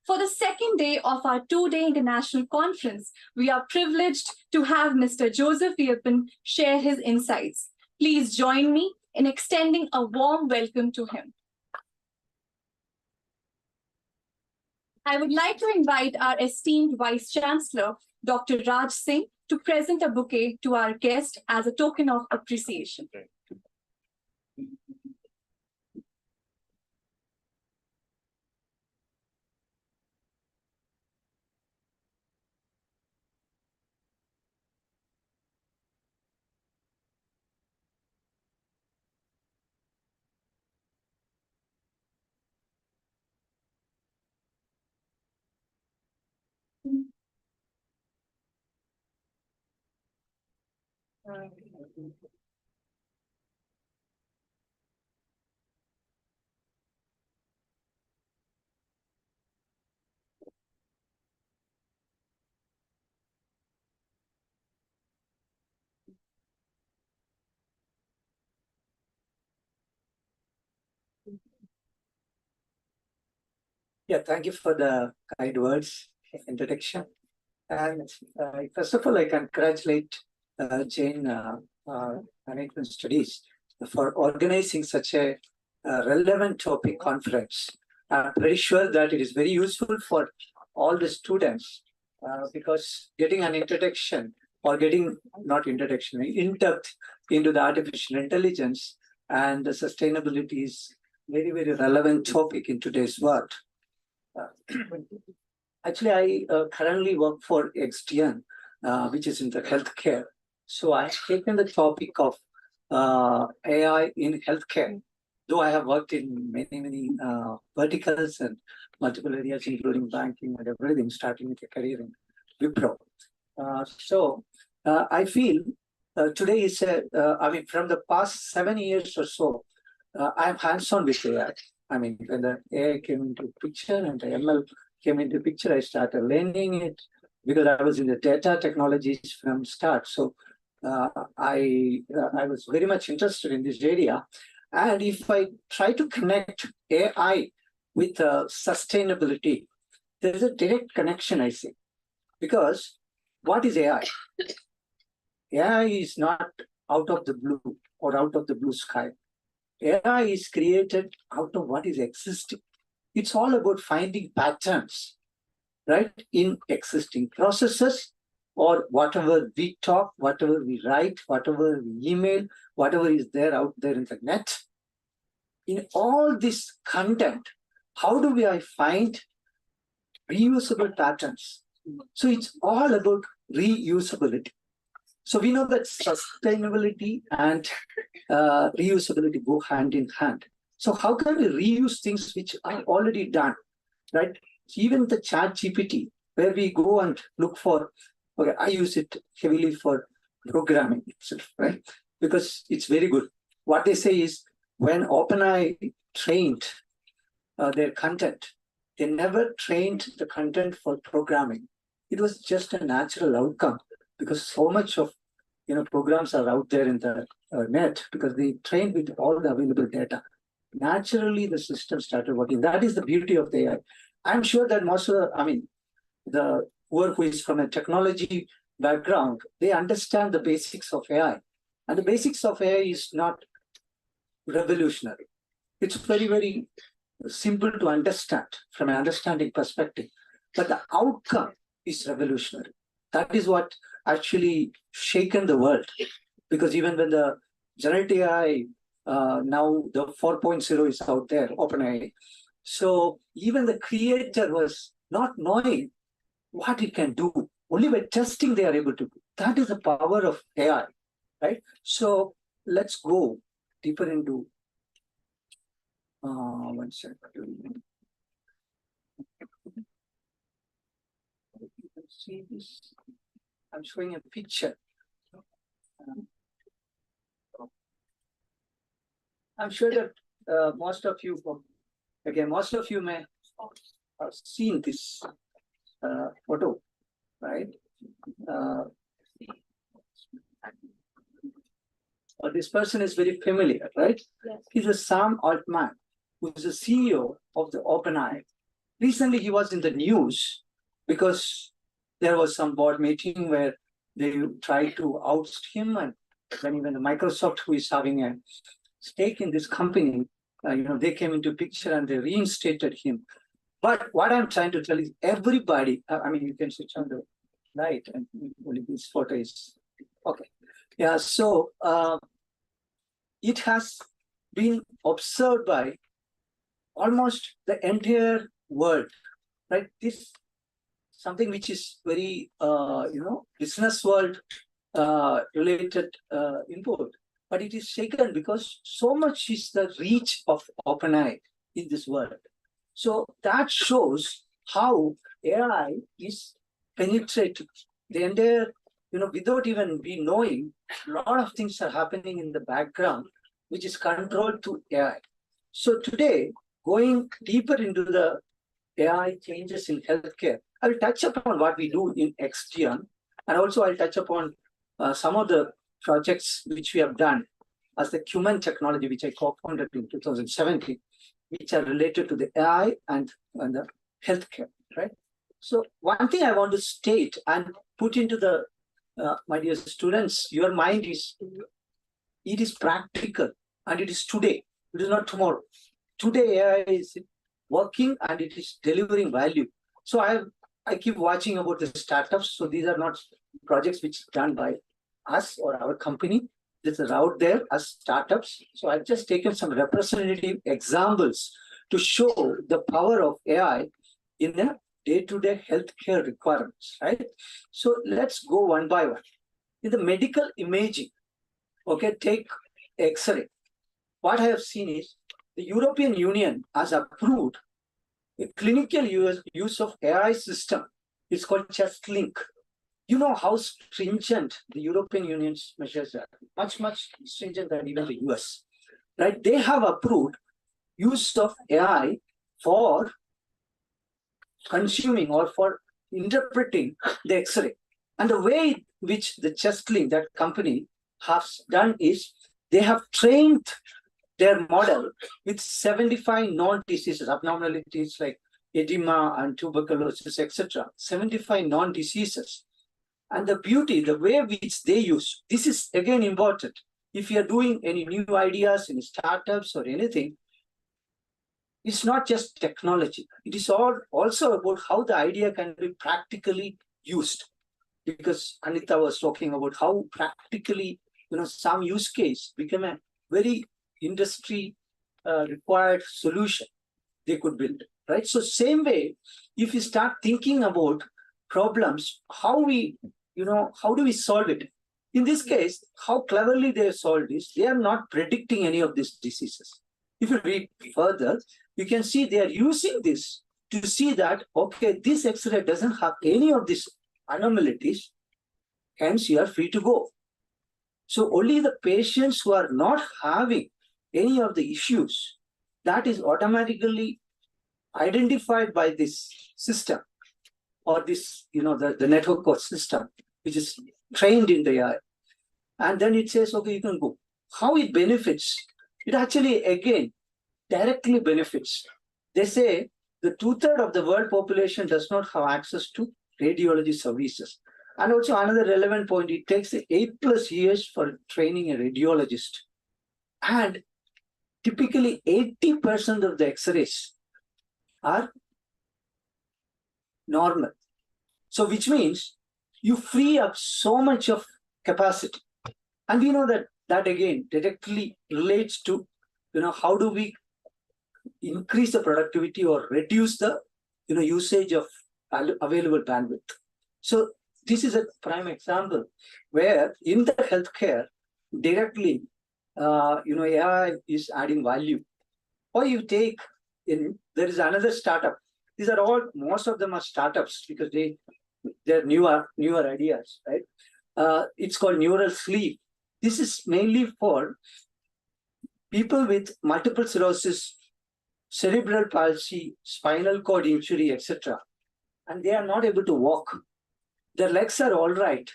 For the second day of our 2-day international conference, we are privileged to have Mr. Joseph Yepin share his insights. Please join me in extending a warm welcome to him. I would like to invite our esteemed Vice Chancellor, Dr. Raj Singh, to present a bouquet to our guest as a token of appreciation. Yeah, thank you for the kind words, introduction. And first of all, I congratulate Jane Management Studies for organizing such a relevant topic conference. I'm very sure that it is very useful for all the students because getting an introduction or getting not introduction, in depth into the artificial intelligence and the sustainability is very, very relevant topic in today's world. Actually, I currently work for XDN, which is in the healthcare. So I've taken the topic of AI in healthcare, though I have worked in many verticals and multiple areas, including banking and everything, starting with a career in Wipro. I feel today is, I mean, from the past 7 years or so, I'm hands-on with AI. I mean, when the AI came into picture and the ML came into picture, I started learning it because I was in the data technologies from start. So I was very much interested in this area. And if I try to connect AI with sustainability, there is a direct connection, I see. Because what is AI? AI is not out of the blue or out of the blue sky. AI is created out of what is existing. It's all about finding patterns, right, in existing processes or whatever we talk, whatever we write, whatever we email, whatever is there out there in the net. In all this content, how do I find reusable patterns? So it's all about reusability. So we know that sustainability and reusability go hand in hand. So how can we reuse things which are already done, right? Even the ChatGPT, where we go and look for, okay, I use it heavily for programming itself, right? Because it's very good. What they say is when OpenAI trained their content, they never trained the content for programming. It was just a natural outcome because so much of programs are out there in the net because they trained with all the available data. Naturally, the system started working. That is the beauty of the AI. I'm sure that most of the whoever who is from a technology background, they understand the basics of AI. And the basics of AI is not revolutionary. It's very, very simple to understand from an understanding perspective. But the outcome is revolutionary. That is what actually shaken the world. Because even when the generative AI, now the 4.0 is out there, OpenAI. So even the creator was not knowing what it can do. Only by testing they are able to do. That is the power of AI, right? So let's go deeper into one second. You can see this. I'm showing a picture. I'm sure that most of you may have seen this photo, right? This person is very familiar, right? Yes. He's a Sam Altman, who is the CEO of the OpenAI. Recently, he was in the news because there was some board meeting where they tried to oust him, and then even the Microsoft, who is having a stake in this company, they came into picture and they reinstated him. But what I'm trying to tell is everybody, I mean, you can switch on the light and only this photo is, okay. Yeah, so it has been observed by almost the entire world, right? This something which is very, business world related input, but it is shaken because so much is the reach of OpenAI in this world. So that shows how AI is penetrating the entire without even we knowing, a lot of things are happening in the background, which is controlled through AI. So today, going deeper into the AI changes in healthcare, I will touch upon what we do in XGN, and also I'll touch upon some of the projects which we have done as the human technology, which I co-founded in 2017, which are related to the AI and the healthcare, right? So one thing I want to state and put into the, my dear students, your mind is, it is practical and it is today, it is not tomorrow. Today AI is working and it is delivering value. So I keep watching about the startups. So these are not projects which are done by us or our company. This is out there as startups. So I've just taken some representative examples to show the power of AI in the day-to-day healthcare requirements, right? So let's go one by one. In the medical imaging, okay, take X-ray. What I have seen is the European Union has approved a clinical use of AI system. It's called ChestLink. You know how stringent the European Union's measures are, much stringent than even the US, right? They have approved use of AI for consuming or for interpreting the X-ray. And the way which the ChestLink, that company, has done is they have trained their model with 75 non-diseases, abnormalities like edema and tuberculosis, etc. 75 non-diseases. And the beauty, the way which they use, this is again important. If you're doing any new ideas in startups or anything, it's not just technology. It is also about how the idea can be practically used. Because Anita was talking about how practically, some use case became a very industry required solution they could build, right? So same way, if you start thinking about problems, how do we solve it? In this case, how cleverly they have solved this, they are not predicting any of these diseases. If you read further, you can see they are using this to see that, okay, this X-ray doesn't have any of these anomalies, hence you are free to go. So only the patients who are not having any of the issues, that is automatically identified by this system or this, the network code system, which is trained in the AI. And then it says, okay, you can go. How it benefits? It actually, again, directly benefits. They say the 2/3 of the world population does not have access to radiology services. And also another relevant point, it takes 8+ years for training a radiologist. And typically 80% of the X-rays are normal. So which means you free up so much of capacity. And we know that again directly relates to, how do we increase the productivity or reduce the, usage of available bandwidth. So this is a prime example where in the healthcare, directly, AI is adding value. Or you take there is another startup. These are all, most of them are startups because they're newer ideas, right? It's called neural sleep. This is mainly for people with multiple sclerosis, cerebral palsy, spinal cord injury, etc. And they are not able to walk. Their legs are all right,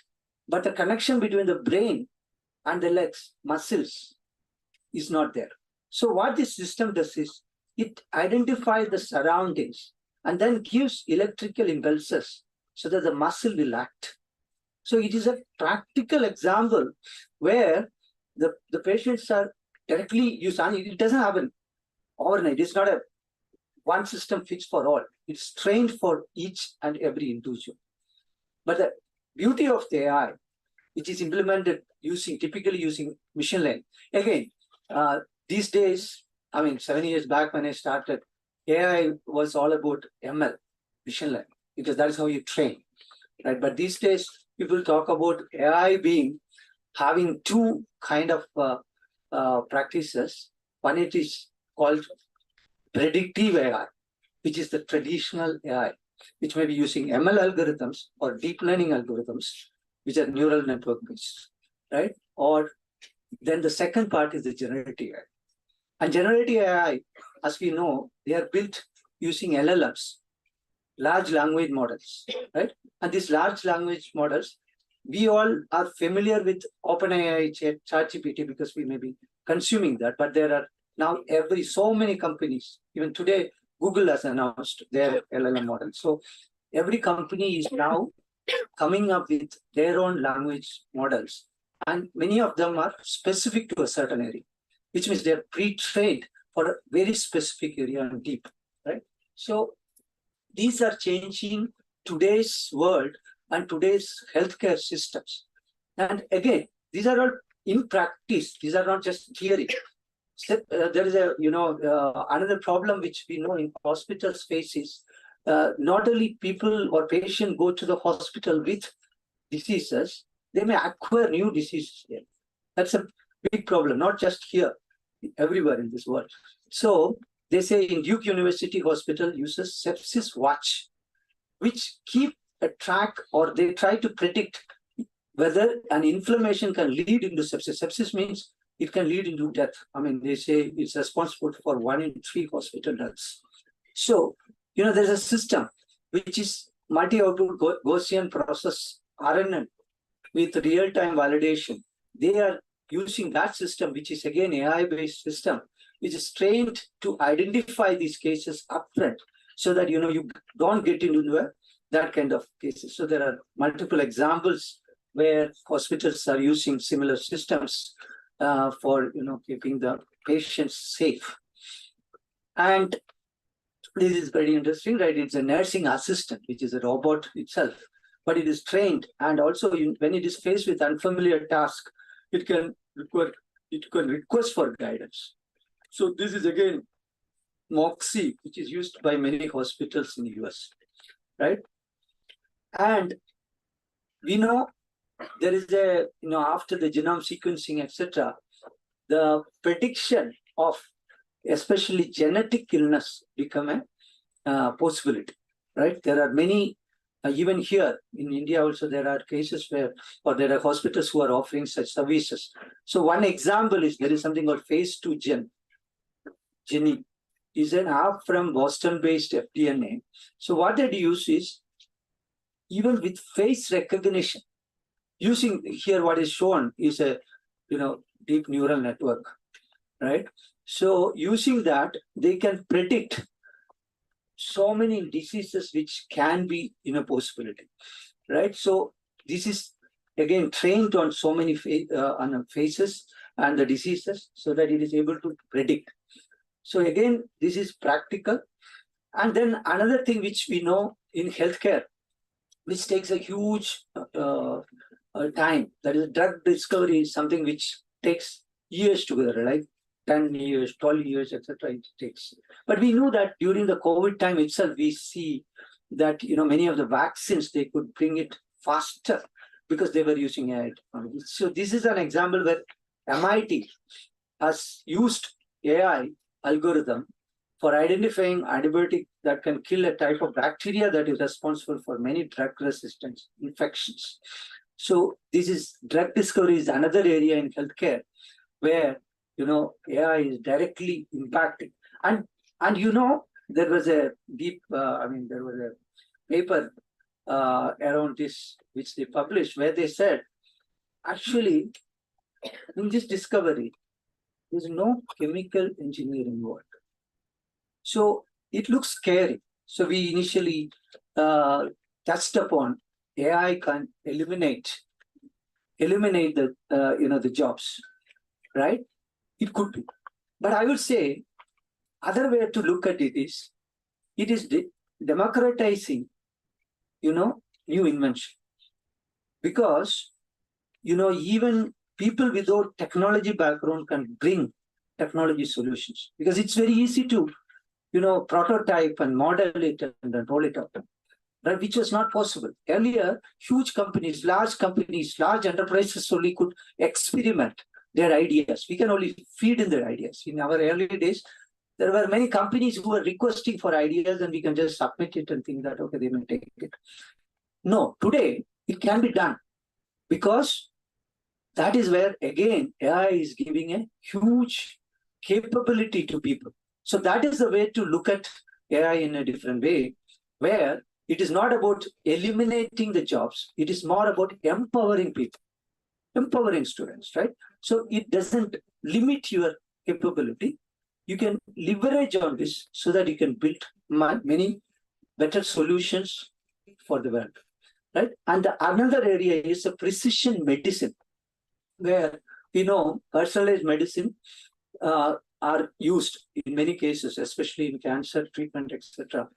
but the connection between the brain and the legs, muscles, is not there. So what this system does is, it identifies the surroundings and then gives electrical impulses so that the muscle will act. So it is a practical example where the patients are directly used, and it doesn't happen overnight. It's not a one system fits for all. It's trained for each and every individual. But the beauty of the AI, which is implemented typically using machine learning. Again, these days, 7 years back when I started, AI was all about ML, machine learning, because that is how you train, right? But these days, people talk about AI having two kind of practices. One, it is called predictive AI, which is the traditional AI, which may be using ML algorithms or deep learning algorithms which are neural network based, right? Or then the second part is the generative AI. And generative AI, as we know, they are built using LLMs, large language models, right? And these large language models, we all are familiar with OpenAI, ChatGPT, because we may be consuming that, but there are now so many companies, even today, Google has announced their LLM model. So every company is now coming up with their own language models. And many of them are specific to a certain area, which means they're pre-trained for a very specific area and deep, right? So these are changing today's world and today's healthcare systems. And again, these are all in practice. These are not just theory. There is another problem which we know in hospitals faces. Not only people or patients go to the hospital with diseases, they may acquire new diseases there. That's a big problem, not just here, everywhere in this world. So they say in Duke University Hospital uses sepsis watch, which keep a track, or they try to predict whether an inflammation can lead into sepsis. Sepsis means it can lead into death. I mean, they say it's responsible for 1 in 3 hospital deaths. So, there's a system which is multi-output Gaussian process RNN with real-time validation. They are using that system, which is again AI-based system, which is trained to identify these cases upfront, so that you don't get into that kind of cases. So there are multiple examples where hospitals are using similar systems for keeping the patients safe. And this is very interesting, right? It's a nursing assistant, which is a robot itself, but it is trained, and also when it is faced with unfamiliar task, it can request for guidance. So this is again Moxie, which is used by many hospitals in the US, right? And we know there is after the genome sequencing, etc., the prediction of especially genetic illness become a possibility, right? There are many, even here in India also, there are cases where, or there are hospitals who are offering such services. So one example is there is something called phase 2 Genie is an app from Boston-based FDNA. So what they use is, even with face recognition, using here what is shown is a deep neural network, right? So using that, they can predict so many diseases which can be possibility, right? So this is again trained on so many faces and the diseases, so that it is able to predict. So again, this is practical. And then another thing which we know in healthcare, which takes a huge time, that is drug discovery, is something which takes years together, like 10 years, 12 years, etc. it takes. But we know that during the COVID time itself, we see that many of the vaccines, they could bring it faster because they were using AI technology. So this is an example where MIT has used AI algorithm for identifying antibiotic that can kill a type of bacteria that is responsible for many drug-resistant infections. So this is drug discovery is another area in healthcare where AI is directly impacting. And there was a deep, there was a paper around this which they published where they said, actually, in this discovery, there's no chemical engineering work. So it looks scary. So we initially touched upon AI can eliminate the the jobs, right? It could be, but I would say other way to look at it is democratizing new invention, because even people without technology background can bring technology solutions, because it's very easy to prototype and model it and then roll it out, right? Which was not possible earlier. Huge companies, large enterprises only could experiment their ideas. We can only feed in their ideas. In our early days, there were many companies who were requesting for ideas, and we can just submit it and think that okay, they may take it. No, today it can be done. because that is where, again, AI is giving a huge capability to people. So that is the way to look at AI in a different way, where it is not about eliminating the jobs. It is more about empowering people, empowering students, right? So it doesn't limit your capability. You can leverage on this so that you can build many better solutions for the world, right? And another area is the precision medicine, where we know personalized medicine are used in many cases, especially in cancer treatment, etc.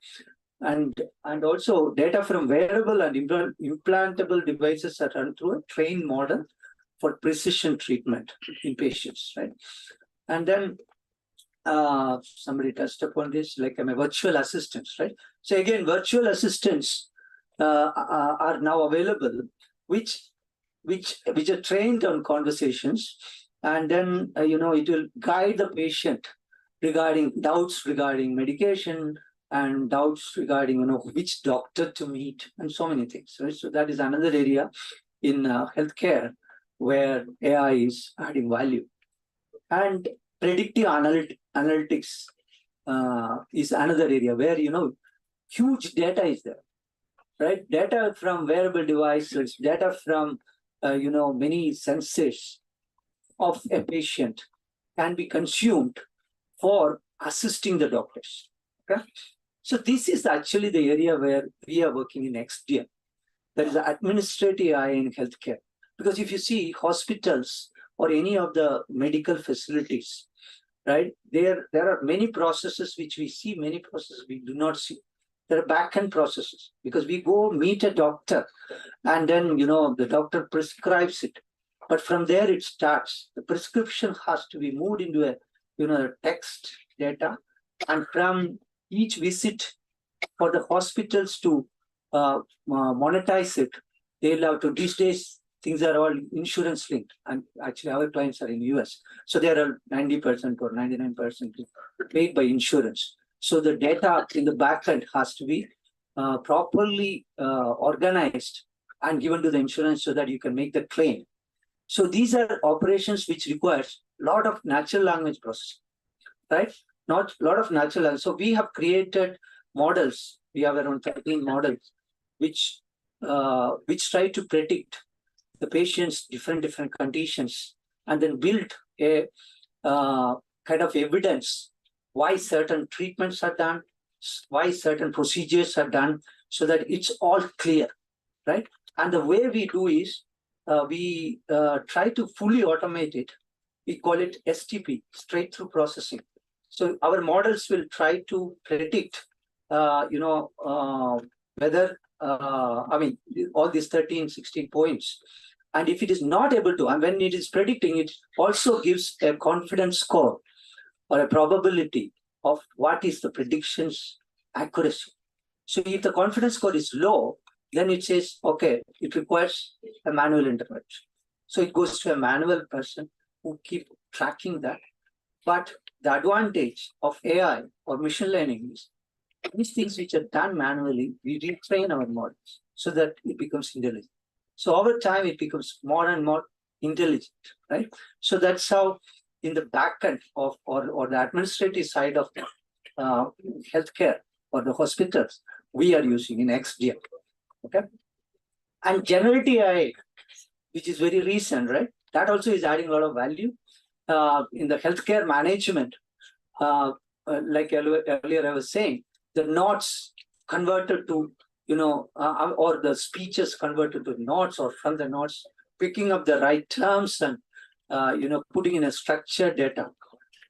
And also data from wearable and implantable devices are run through a trained model for precision treatment in patients, right? And then somebody touched upon this, like virtual assistants, right? So again, virtual assistants are now available, which are trained on conversations, and then it will guide the patient regarding doubts regarding medication and doubts regarding which doctor to meet and so many things, right? So that is another area in healthcare where AI is adding value. And predictive analytics is another area where huge data is there, right? Data from wearable devices, data from many sensors of a patient can be consumed for assisting the doctors. Okay, so this is actually the area where we are working in next year. That is administrative AI in healthcare. Because if you see hospitals or any of the medical facilities, right, there are many processes which we see, many processes we do not see. There are back-end processes because we go meet a doctor and then, the doctor prescribes it. But from there it starts. The prescription has to be moved into a, text data. And from each visit for the hospitals to monetize it, they'll have to, these days, things are all insurance linked. And actually our clients are in US. So they are 90% or 99% paid by insurance. So the data in the backend has to be properly organized and given to the insurance so that you can make the claim. So these are operations which requires a lot of natural language processing, right? Not a lot of natural language. So we have created models. We have around 13 models which try to predict the patient's different conditions and then build a kind of evidence why certain treatments are done, why certain procedures are done, so that it's all clear, right? And the way we do is we try to fully automate it. We call it STP, straight through processing. So our models will try to predict, whether, all these 13, 16 points. And if it is not able to, and when it is predicting, it also gives a confidence score or a probability of what is the prediction's accuracy. So if the confidence score is low, then it says, okay, it requires a manual intervention. So it goes to a manual person who keep tracking that. But the advantage of AI or machine learning is these things which are done manually, we retrain our models so that it becomes intelligent. So over time, it becomes more and more intelligent, right? So that's how in the back end of or the administrative side of healthcare or the hospitals, we are using in XDM, okay? And generative AI, which is very recent, right? That also is adding a lot of value in the healthcare management. Like earlier I was saying, the notes converted to, or the speeches converted to notes, or from the notes, picking up the right terms and, putting in a structured data.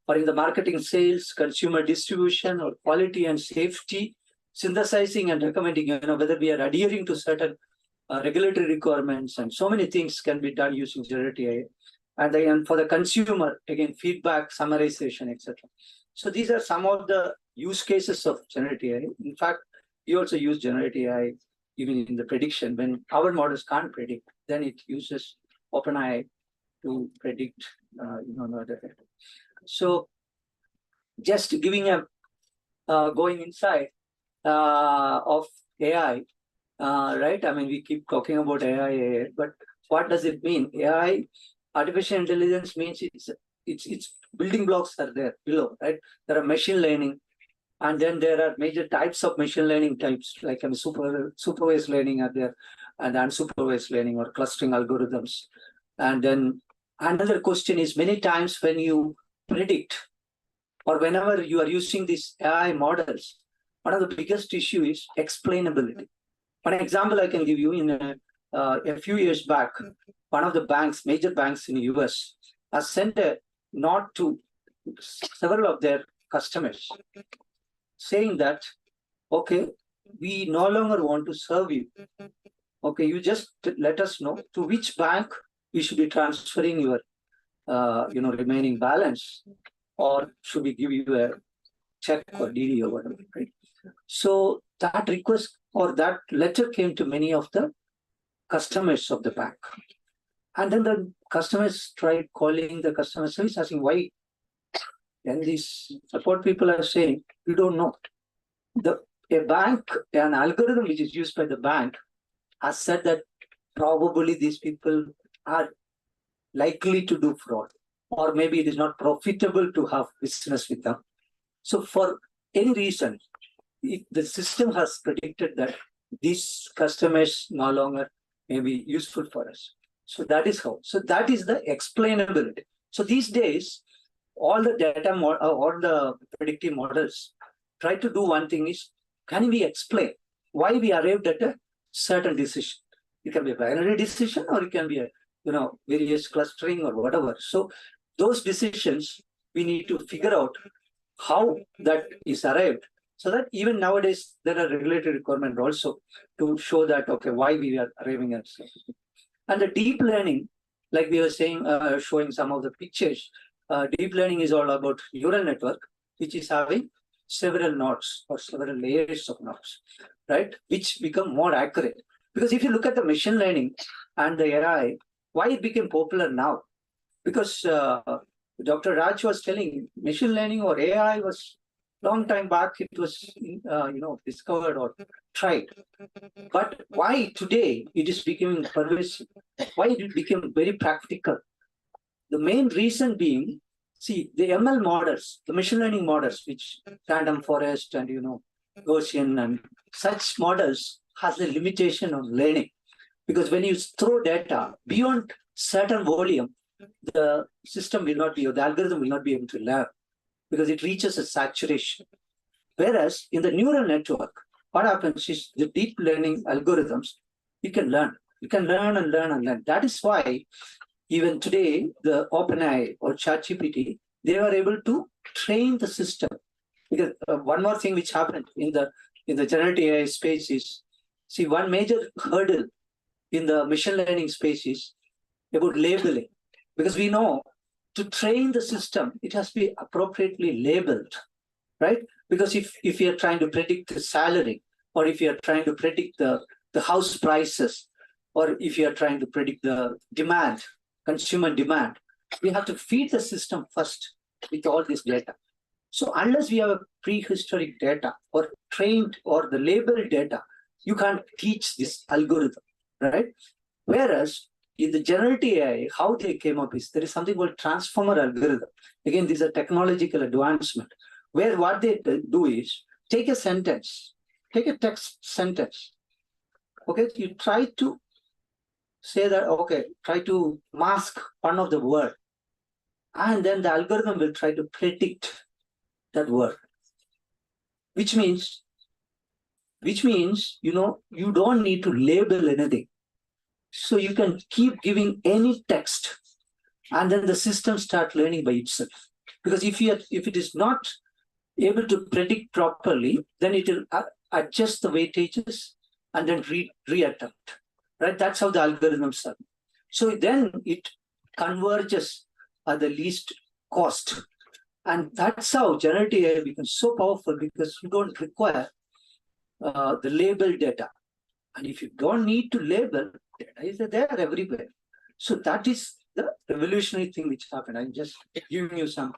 Or in the marketing, sales, consumer distribution, or quality and safety, synthesizing and recommending, whether we are adhering to certain regulatory requirements, and so many things can be done using generative AI. And then for the consumer, again, feedback, summarization, etc. So these are some of the use cases of generative AI. In fact, we also use generative AI even in the prediction. When our models can't predict, then it uses OpenAI to predict, So just giving a going inside of AI, right? I mean, we keep talking about AI, but What does it mean? AI, artificial intelligence means it's building blocks are there below, right? There are machine learning, and then there are major types of machine learning types, like supervised learning are there, and unsupervised learning or clustering algorithms. And then another question is, many times when you predict or whenever you are using these AI models, one of the biggest issue is explainability. One example I can give you, in a few years back, one of the banks, major banks in the US, has sent a note to several of their customers saying that, okay, we no longer want to serve you. Okay, you just let us know to which bank we should be transferring your remaining balance, or should we give you a check or DD or whatever, right? So that request or that letter came to many of the customers of the bank. And then the customers tried calling the customer service asking why. And these support people are saying, we don't know. An algorithm which is used by the bank has said that probably these people are likely to do fraud, or maybe it is not profitable to have business with them. So for any reason, if the system has predicted that these customers no longer may be useful for us. So that is how. So that is the explainability. So these days, all the data all the predictive models try to do one thing is, can we explain why we arrived at a certain decision? It can be a binary decision, or it can be a various clustering or whatever. So those decisions we need to figure out how that is arrived, so that even nowadays there are regulatory requirements also to show that, okay, why we are arriving at something. And the deep learning, like we were saying, showing some of the pictures, deep learning is all about neural network, which is having several nodes or several layers of nodes, right? Which become more accurate. Because if you look at the machine learning and the AI, why it became popular now? Because Dr. Raj was telling, machine learning or AI was long time back, it was discovered or tried. But why today it is becoming pervasive? Why it became very practical? The main reason being, see, the ML models, the machine learning models, which random forest and Gaussian and such models has a limitation on learning. Because when you throw data beyond certain volume, the system will not be, or the algorithm will not be able to learn, because it reaches a saturation. Whereas in the neural network, what happens is the deep learning algorithms, you can learn. You can learn and learn and learn. That is why even today, the OpenAI or ChatGPT, they were able to train the system. Because one more thing which happened in the generative AI space is, see, one major hurdle in the machine learning space is about labeling. Because we know to train the system, it has to be appropriately labeled, right? Because if you are trying to predict the salary, or if you are trying to predict the house prices, or if you are trying to predict the demand, consumer demand, we have to feed the system first with all this data. So unless we have a prehistoric data or trained or the labeled data, you can't teach this algorithm, right? Whereas in the generative AI, how they came up is there is something called transformer algorithm. Again, this is a technological advancement where what they do is take a sentence, take a text sentence. Okay, you try to say that, okay, try to mask one of the word, and then the algorithm will try to predict that word, which means you don't need to label anything. So you can keep giving any text, and then the system start learning by itself. Because if it is not able to predict properly, then it will adjust the weightages and then reattempt. Right? That's how the algorithms are. So then it converges at the least cost. And that's how generative AI becomes so powerful, because you don't require the label data. And if you don't need to label, data is there everywhere. So that is the revolutionary thing which happened. I'm just giving you some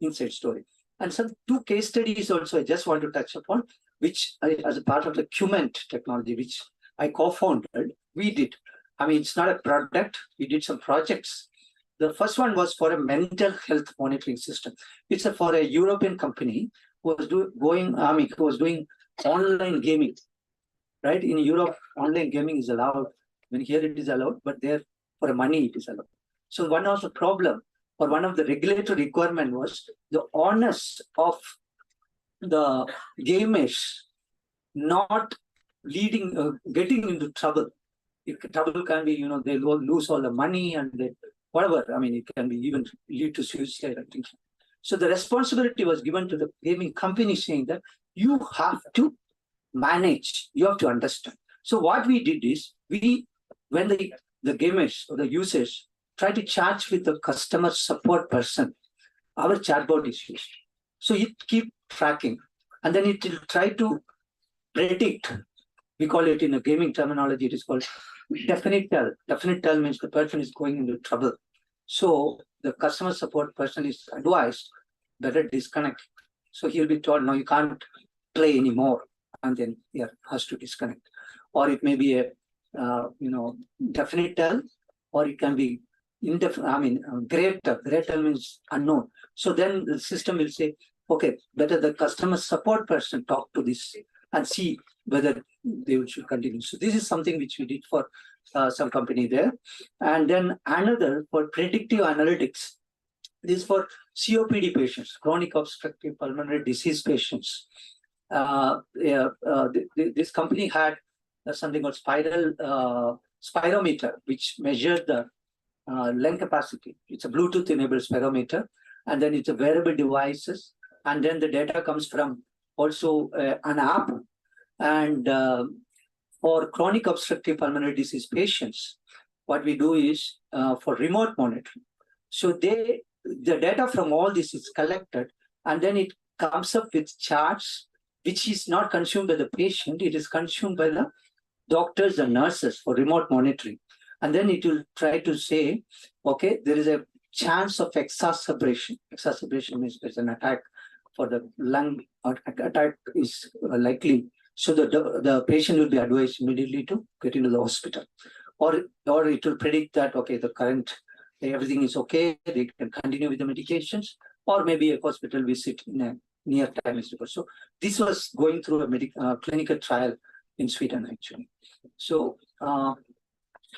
inside story. And some 2 case studies also I just want to touch upon, which as a part of the Qment technology, which I co-founded, we did. I mean, it's not a product. We did some projects. The first one was for a mental health monitoring system. It's for a European company who was who was doing online gaming, right? In Europe, online gaming is allowed. When here it is allowed, but there for money it is allowed. So one of the problem or one of the regulatory requirement was the onus of the gamers not getting into trouble. If trouble can be, they will lose all the money and whatever. I mean, it can be even lead to suicide and things. So the responsibility was given to the gaming company, saying that you have to manage, you have to understand. So what we did is, when the gamers or the users try to chat with the customer support person, our chatbot is used. So it keep tracking, and then it will try to predict. We call it in a gaming terminology, it is called definite tell. Definite tell means the person is going into trouble. So the customer support person is advised, better disconnect. So he'll be told, no, you can't play anymore. And then has to disconnect. Or it may be a definite tell, or it can be indefinite. I mean, gray tell. Gray tell means unknown. So then the system will say, okay, better the customer support person talk to this and see whether they should continue. So this is something which we did for some company there. And then another for predictive analytics. This is for COPD patients, chronic obstructive pulmonary disease patients. This company had something called spirometer, which measured the lung capacity. It's a Bluetooth-enabled spirometer, and then it's a wearable devices, and then the data comes from also an app. And for chronic obstructive pulmonary disease patients, what we do is for remote monitoring. So the data from all this is collected, and then it comes up with charts, which is not consumed by the patient, it is consumed by the doctors and nurses for remote monitoring. And then it will try to say, okay, there is a chance of exacerbation. Exacerbation means there's an attack for the lung, attack is likely. So the patient will be advised immediately to get into the hospital. Or it will predict that, okay, the current, everything is okay, they can continue with the medications, or maybe a hospital visit in a near time is required. So this was going through a clinical trial in Sweden, actually. So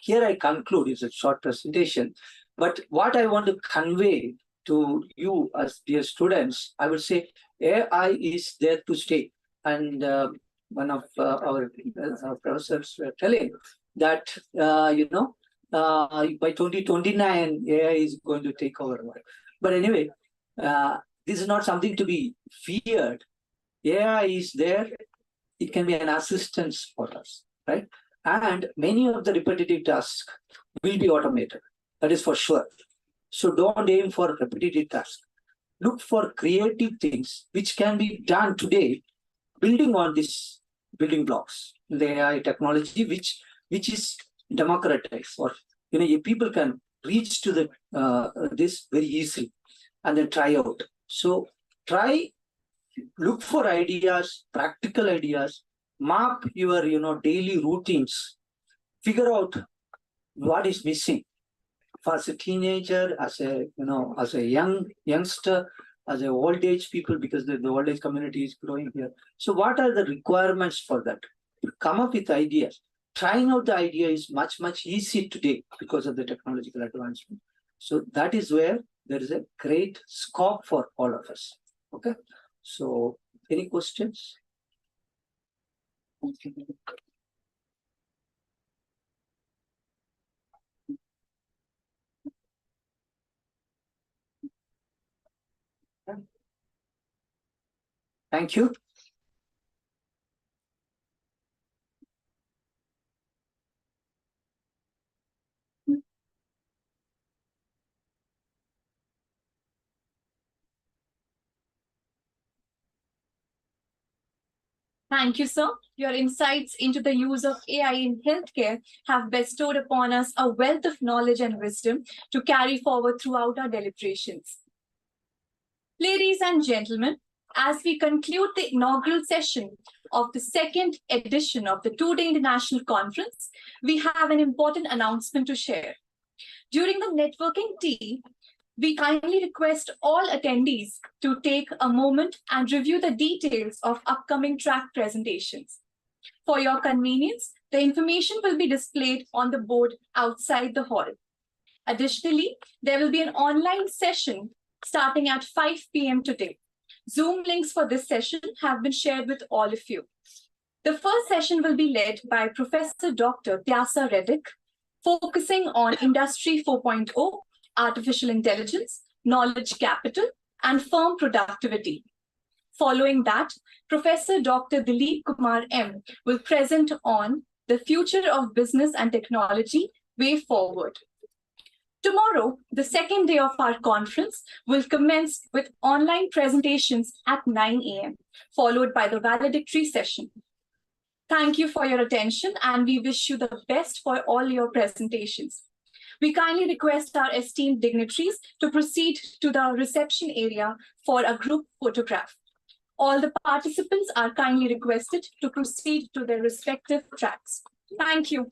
here I conclude, it's a short presentation, but what I want to convey to you as dear students, I would say AI is there to stay. And one of our professors were telling that, by 2029, AI is going to take over. But anyway, this is not something to be feared. AI is there. It can be an assistance for us, right? And many of the repetitive tasks will be automated. That is for sure. So don't aim for repetitive tasks. Look for creative things which can be done today, building on these building blocks, the AI technology, which is democratized, or people can reach to the this very easily, and then try out. So look for ideas, practical ideas, mark your daily routines, figure out what is missing. For as a teenager, as a youngster, as a old age people, because the old age community is growing here. So what are the requirements for that? Come up with ideas. Trying out the idea is much, much easier today because of the technological advancement. So that is where there is a great scope for all of us. Okay. So any questions? Thank you. Thank you, sir. Your insights into the use of AI in healthcare have bestowed upon us a wealth of knowledge and wisdom to carry forward throughout our deliberations. Ladies and gentlemen, as we conclude the inaugural session of the second edition of the two-day international conference, we have an important announcement to share. During the networking tea, we kindly request all attendees to take a moment and review the details of upcoming track presentations. For your convenience, the information will be displayed on the board outside the hall. Additionally, there will be an online session starting at 5 p.m. today. Zoom links for this session have been shared with all of you. The first session will be led by Professor Dr. Pyasa Reddick, focusing on Industry 4.0, artificial intelligence, knowledge capital, and firm productivity. Following that, Professor Dr. Dilip Kumar M. will present on the future of business and technology way forward. Tomorrow, the second day of our conference will commence with online presentations at 9 a.m., followed by the valedictory session. Thank you for your attention, and we wish you the best for all your presentations. We kindly request our esteemed dignitaries to proceed to the reception area for a group photograph. All the participants are kindly requested to proceed to their respective tracks. Thank you.